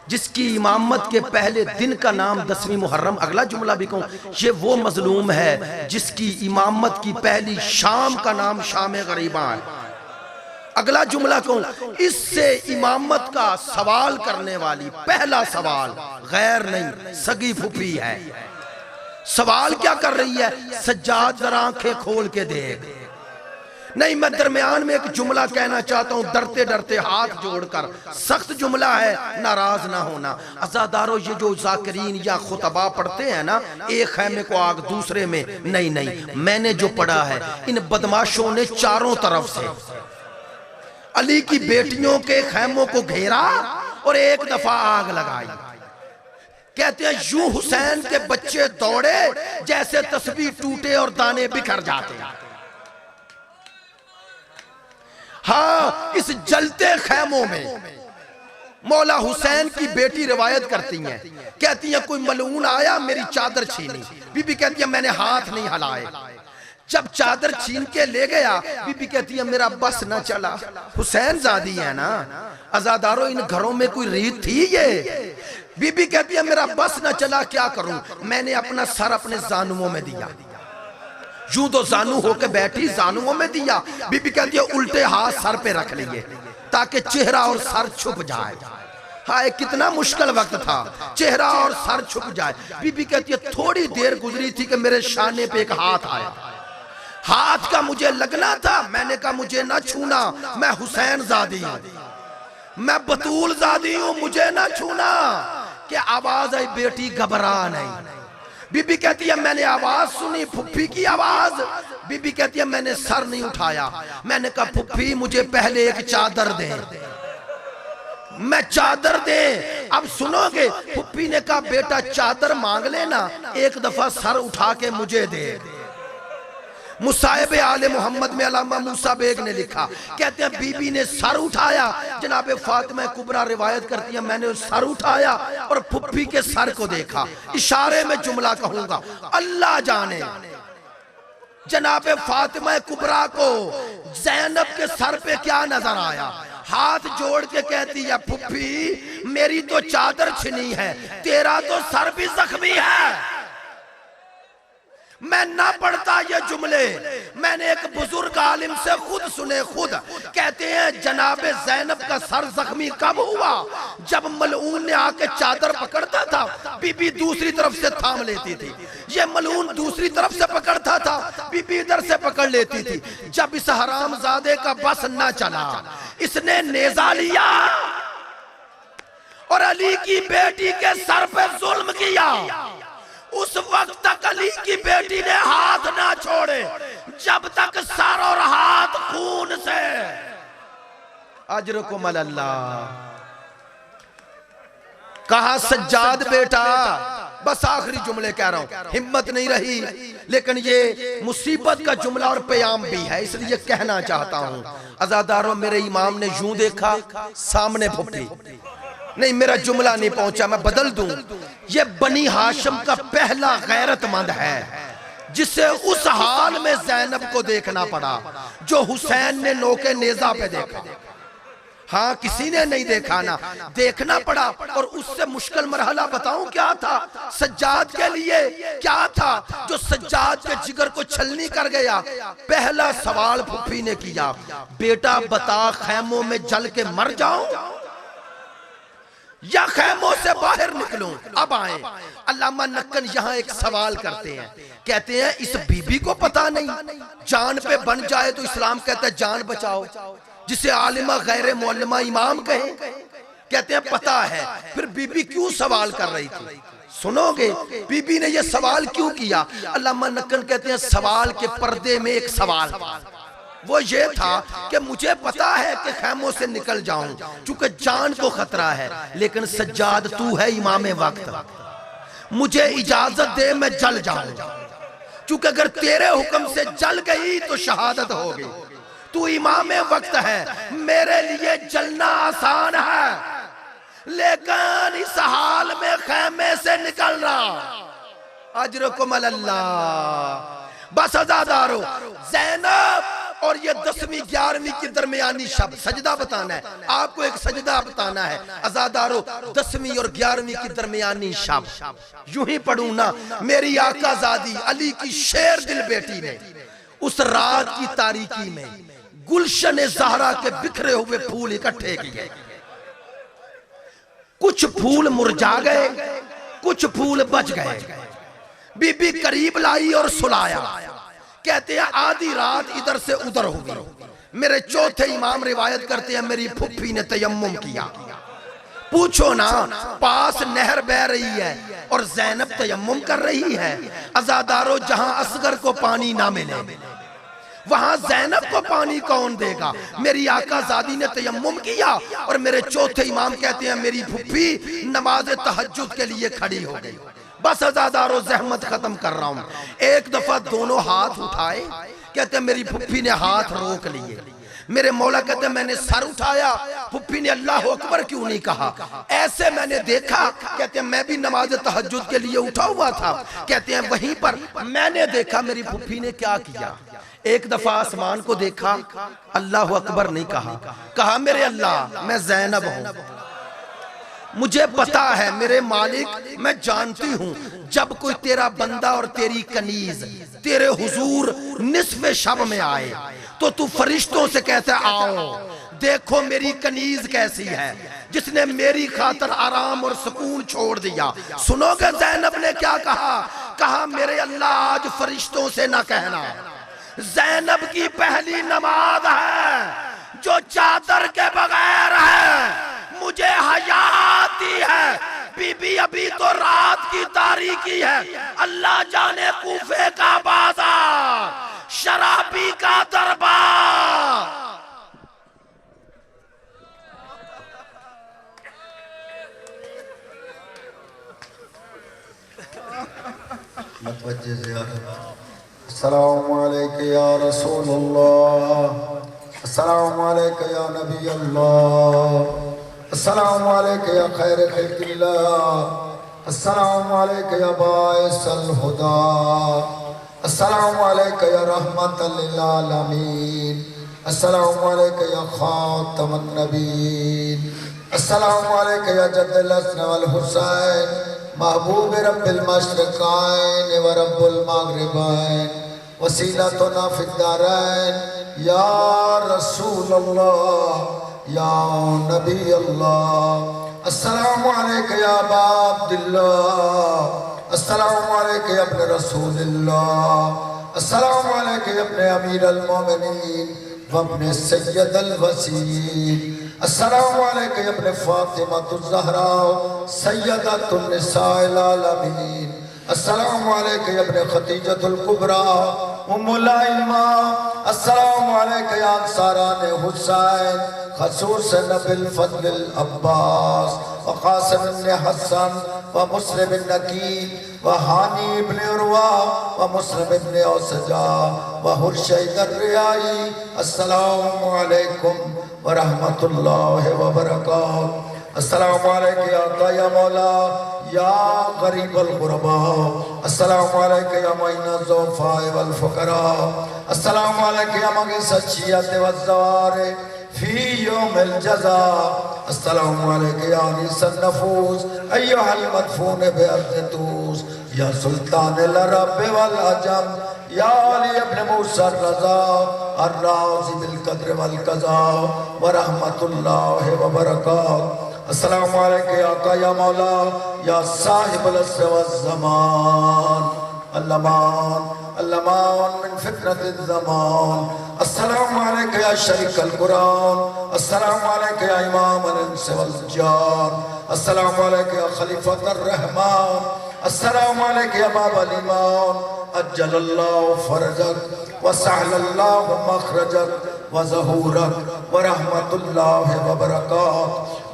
Speaker 2: जिसकी इमामत के पहले दिन का नाम 10वीं मुहर्रम। अगला जुमला भी कहूं, ये वो मजलूम है जिसकी इमामत की पहली शाम का नाम शाम गरीबा है। अगला जुमला कहूं, इससे इमामत का सवाल करने वाली पहला सवाल गैर नहीं, सगी फूफी है। सवाल क्या कर रही है? सज्जाद जरा आंखें खोल के देख। नहीं, मैं दरमियान में एक जुमला कहना चाहता हूं, डरते डरते हाथ जोड़कर। सख्त जुमला है, नाराज ना होना। अज़ादारों, ये जो जाकिरीन या खुतबा पढ़ते हैं ना, एक खैमे को आग दूसरे में, नहीं नहीं, मैंने जो पढ़ा है, इन बदमाशों ने चारों तरफ से अली की बेटियों के खैमों को घेरा और एक दफा आग लगाई। कहते हैं यूं हुसैन के बच्चे दौड़े जैसे तस्बीह टूटे और दाने बिखर जाते। हाँ, इस जलते खैमों में मौला हुसैन की बेटी रिवायत करती हैं, कहती हैं कोई मलून आया, मेरी चादर छीनी। बीबी कहती है मैंने हाथ नहीं हिलाए। जब चादर छीन के ले गया, बीबी कहती है मेरा बस न चला। हुसैन जादी है ना। अज़ादारों, इन घरों में कोई रीत थी ये? बीबी कहती है मेरा बस न चला, क्या करूं? मैंने अपना सर अपने जानुओं में दिया। यूं तो जानू होके बैठी, जानुओं में दिया। बीबी कहती है उल्टे हाथ सर पे रख लिए ताकि चेहरा और सर छुप जाए। हाय, कितना मुश्किल वक्त था, चेहरा और सर छुप जाए। बीबी कहती है थोड़ी देर गुजरी थी कि मेरे शाने पे एक हाथ आया। हाथ का मुझे लगना था, मैंने कहा मुझे ना छूना, मैं हुसैन जादी हूं, मैं बतूल जादी हूं, मुझे ना छूना। कि आवाज आई, बेटी घबरा नहीं। बीबी कहती है मैंने आवाज सुनी, फुफ्फी की आवाज। बीबी कहती है मैंने सर नहीं उठाया। मैंने कहा फुफ्फी मुझे पहले एक चादर दे, मैं चादर दे। अब सुनोगे? फुफ्फी ने कहा बेटा चादर मांग लेना, एक दफा सर उठा के मुझे दे। मुसाहिब आले मोहम्मद में अल्लामा मूसा बेग ने लिखा, कहते हैं बीबी ने सर उठाया। जनाब फातिमा कुबरा रिवायत करती है मैंने सर उठाया और फुफ्फी के सर को देखा। इशारे में जुमला कहूंगा, अल्लाह जाने जनाब फातिमा कुबरा को ज़ैनब के सर पे क्या नजर आया। हाथ जोड़ के कहती है फुफ्फी मेरी तो चादर छिनी है, तेरा तो सर भी जख्मी है। मैं ना पढ़ता ये जुमले, मैंने एक बुजुर्ग आलिम से खुद सुने। खुद कहते हैं जनाबे ज़ैनब का सर जख्मी कब हुआ? जब मलऊन ने आके चादर पकड़ता था, बीबी दूसरी तरफ से थाम लेती थी। ये मलऊन दूसरी तरफ से पकड़ता था, बीबी इधर से पकड़ लेती थी। जब इस हरामजादे का बस न चला, इसने नेजा लिया और अली की बेटी के सर पे जुल्म किया। उस वक्त तक अली की बेटी ने हाथ ना छोड़े जब तक सर और हाथ खून से। अजरकुम अल्लाह। कहा सज्जाद बेटा, बस आखिरी जुमले कह रहा हूं, हिम्मत नहीं रही, लेकिन ये मुसीबत का जुमला और प्याम भी है, इसलिए कहना चाहता हूं। अज़ादारों, मेरे इमाम ने यूं देखा, सामने फुफ्फी। नहीं, मेरा जुमला नहीं पहुंचा, मैं बदल दूं। ये बनी हाशिम का पहला गैरतमंद है जिसे उस हाल में ज़ैनब को देखना पड़ा जो हुसैन ने नोके नेजा पे देखा। हाँ, किसी ने नहीं देखा ना, देखना पड़ा। और उससे मुश्किल मरहला बताऊं क्या था सज्जाद के लिए? क्या था जो सज्जाद के जिगर को छलनी कर गया? पहला सवाल फुफ्फी ने किया, बेटा बता खैमों में जल के मर जाऊं या खैमों से बाहर निकलूं? अब आए अल्लामा नक्कन यहाँ एक सवाल करते हैं, कहते हैं इस बीबी को पता नहीं, जान पे बन जाए तो इस्लाम कहता है जान बचाओ, जिसे आलिमा गैर मुअल्लिमा इमाम कहे। कहते हैं पता है, फिर बीबी क्यों सवाल कर रही थी? सुनोगे बीबी ने यह सवाल क्यों किया? अल्लामा नक्कन कहते हैं सवाल के पर्दे में एक सवाल, वो ये था कि मुझे पता है कि खैमों से निकल जाऊं चूंकि जान को खतरा है, लेकिन सज्जाद तू है इमाम वक्त, मुझे इजाजत दे मैं जल जाऊं, चूंकि अगर तेरे हुक्म से जल गई तो शहादत होगी, तू इमाम वक्त है, मेरे लिए जलना आसान है, लेकिन इस हाल में खैमे से निकलना अजरुकुम अल्लाह। बस अज़ादारो, ज़ैनब और ये 10वीं 11वीं की दरमियानी शब सजदा बताना है आपको, एक सजदा बताना है अज़ादारो। 10वीं और 11वीं की दरमियानी शब यूं ही पढ़ू ना, मेरी आकाज़ादी अली की शेर दिल बेटी ने उस रात की तारीकी में गुलशन ज़हरा के बिखरे हुए फूल इकट्ठे किए। कुछ फूल मुरझा गए, कुछ फूल बच गए। बीबी करीब लाई और सुलाया। कहते हैं आधी रात इधर से उधर हो गई। मेरे चौथे इमाम रिवायत करते हैं मेरी फुफ्फी ने तयम्मुम किया। पूछो ना, पास नहर बह रही है और ज़ैनब तयम्मुम कर रही है। अज़ादारो, जहां असगर को पानी ना मिले वहां ज़ैनब को पानी कौन देगा? मेरी आकाज़ादी ने तयम्मुम किया और मेरे चौथे इमाम कहते हैं मेरी फुफ्फी नमाज तहज्जुद के लिए खड़ी हो गई। बस अज़ादारो, ज़हमत खत्म कर रहा हूं। एक दफा दोनों हाथ उठाए, कहते हैं मेरी फुफ्फी ने हाथ रोक लिए। मेरे मौला कहते हैं मैंने सर उठाया, फुफ्फी ने अल्लाह अकबर क्यों नहीं कहा? ऐसे मैंने देखा, कहते हैं मैं भी नमाज तहज्जुद के लिए उठा हुआ था। कहते हैं वहीं पर मैंने देखा मेरी फुफ्फी ने क्या किया। एक दफा आसमान को देखा, अल्लाह अकबर नहीं कहा, कहा मेरे अल्लाह मैं ज़ैनब हूं, मुझे पता है मेरे मालिक, मैं जानती हूं जब कोई तेरा बंदा और तेरी कनीज तेरे हुजूर निस्फ़े शब में आए तो तू फरिश्तों से कहता आओ देखो मेरी कनीज कैसी है, जिसने मेरी खातर आराम और सुकून छोड़ दिया। सुनोगे ज़ैनब ने क्या कहा? कहा मेरे अल्लाह आज फरिश्तों से ना कहना, ज़ैनब की पहली नमाज है जो चादर के बगैर है, मुझे हया आती है। बीबी अभी तो रात की तारीकी है, अल्लाह जाने कूफे का बाजार, शराबी का दरबार।
Speaker 1: अस्सलामु अलैका या रसूलल्लाह, अस्सलामु अलैका या नबी अल्लाह, अस्सलामु अलैका या खैर खल्क़िल्लाह, अस्सलामु अलैका या बाइसल हुदा, अस्सलामु अलैका या रहमतल लिल आलमीन, अस्सलामु अलैका या खातमुन नबीय्यीन, अस्सलामु अलैका या जद्दल हसन वल हुसैन, महबूब रब्बिल मशरिक़ैन व रब्बुल मग़रिबैन, वसीलतुना फिद्दारैन, या रसूल अल्लाह या नबी अल्लाह। अस्सलामु अलैका या अबा अब्दिल्लाह, अस्सलामु अलैका या इब्न रसूलिल्लाह, अस्सलामु अलैका या इब्न अमीरुल मोमिनीन व इब्न सय्यदुल वसील, अस्सलामु अलैका या इब्न फातिमतुज़ ज़हरा सय्यदतुन निसाइल आलमीन, अस्सलामु अलैका या इब्न खदीजतुल कुबरा उम्मुल आइम्मा, अस्सलामु अलैका या अंसारान हुसैन खसूसन बिल फज़लिल अब्बास व क़ासिम इब्न हसन व मुस्लिम बिन नकीब व हानी इब्न उरवा व मुस्लिम इब्न औसजा व हुरशैद अर्रियाई। अस्सलामु अलैकुम व रहमतुल्लाहि व बरकातहू। अस्सलामु अलैका या अता या मौला या गरीबल गुरबा, अस्सलामु अलैका या मुइनज़ ज़ुफ़ाए वल फ़ुक़रा, अस्सलामु अलैका या मुग़ीस अश्शियत वज़्ज़वारे फ़ी यौमिल जज़ा, अस्सलामु अलैका या अनीसन नफ़ूस अय्युहल मदफ़ून बिअर्ज़ि तूस, या सुल्तानिल अरब वल अजम, या अली इब्न मूसा अर्रज़ा अर्राज़ी बिल क़द्र वल क़ज़ा व रहमतुल्लाहि व बरकातहू। अस्सलामु अलैका या आका या मौला या साहिबुल अस्र वज़ ज़मान, अल्लमान अल्लमान मिन फितनतिज़ ज़मान, अस्सलामु अलैका या शरीकल कुरान, अस्सलामु अलैका या इमामल इंस वल जान, अस्सलामु अलैका या खलीफतुर रहमान, अस्सलामु अलैका या बाबल ईमान, अज्जलल्लाहु फरजक व सहलल्लाहु मखरजक व ज़हूरक व रहमतुल्लाहि व बरकातहू।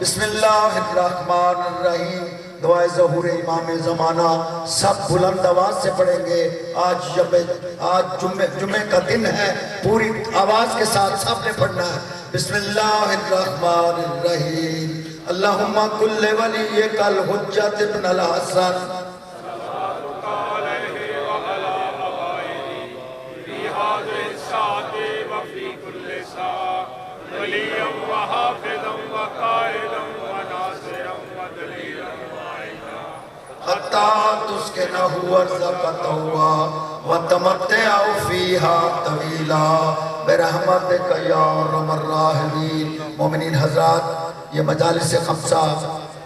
Speaker 1: बिस्मिल्लाहिर्रहमानिर्रहीम। दुआए ज़हूर इमाम ज़माना सब बुलंद आवाज से पढ़ेंगे। आज जुम्मे का दिन है, पूरी आवाज के साथ सबने पढ़ना है। बिस्मिल्लाहिर्रहमानिर्रहीम। अल्लाहुम्मा कुल्ले वलिय्यकल हुज्जत इब्नुल हसन मोमिनीन हज़रात, ये मजालिस खम्सा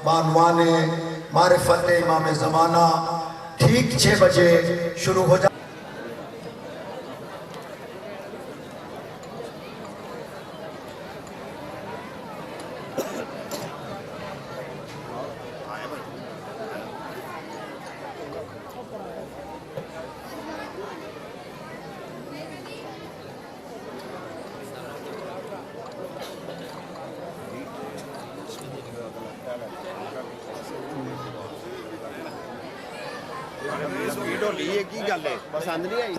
Speaker 1: बानवाने मारिफत इमाम ज़माना ठीक 6 बजे शुरू हो जा।
Speaker 3: स्पीड होली है की गल है, पसंद नहीं आई।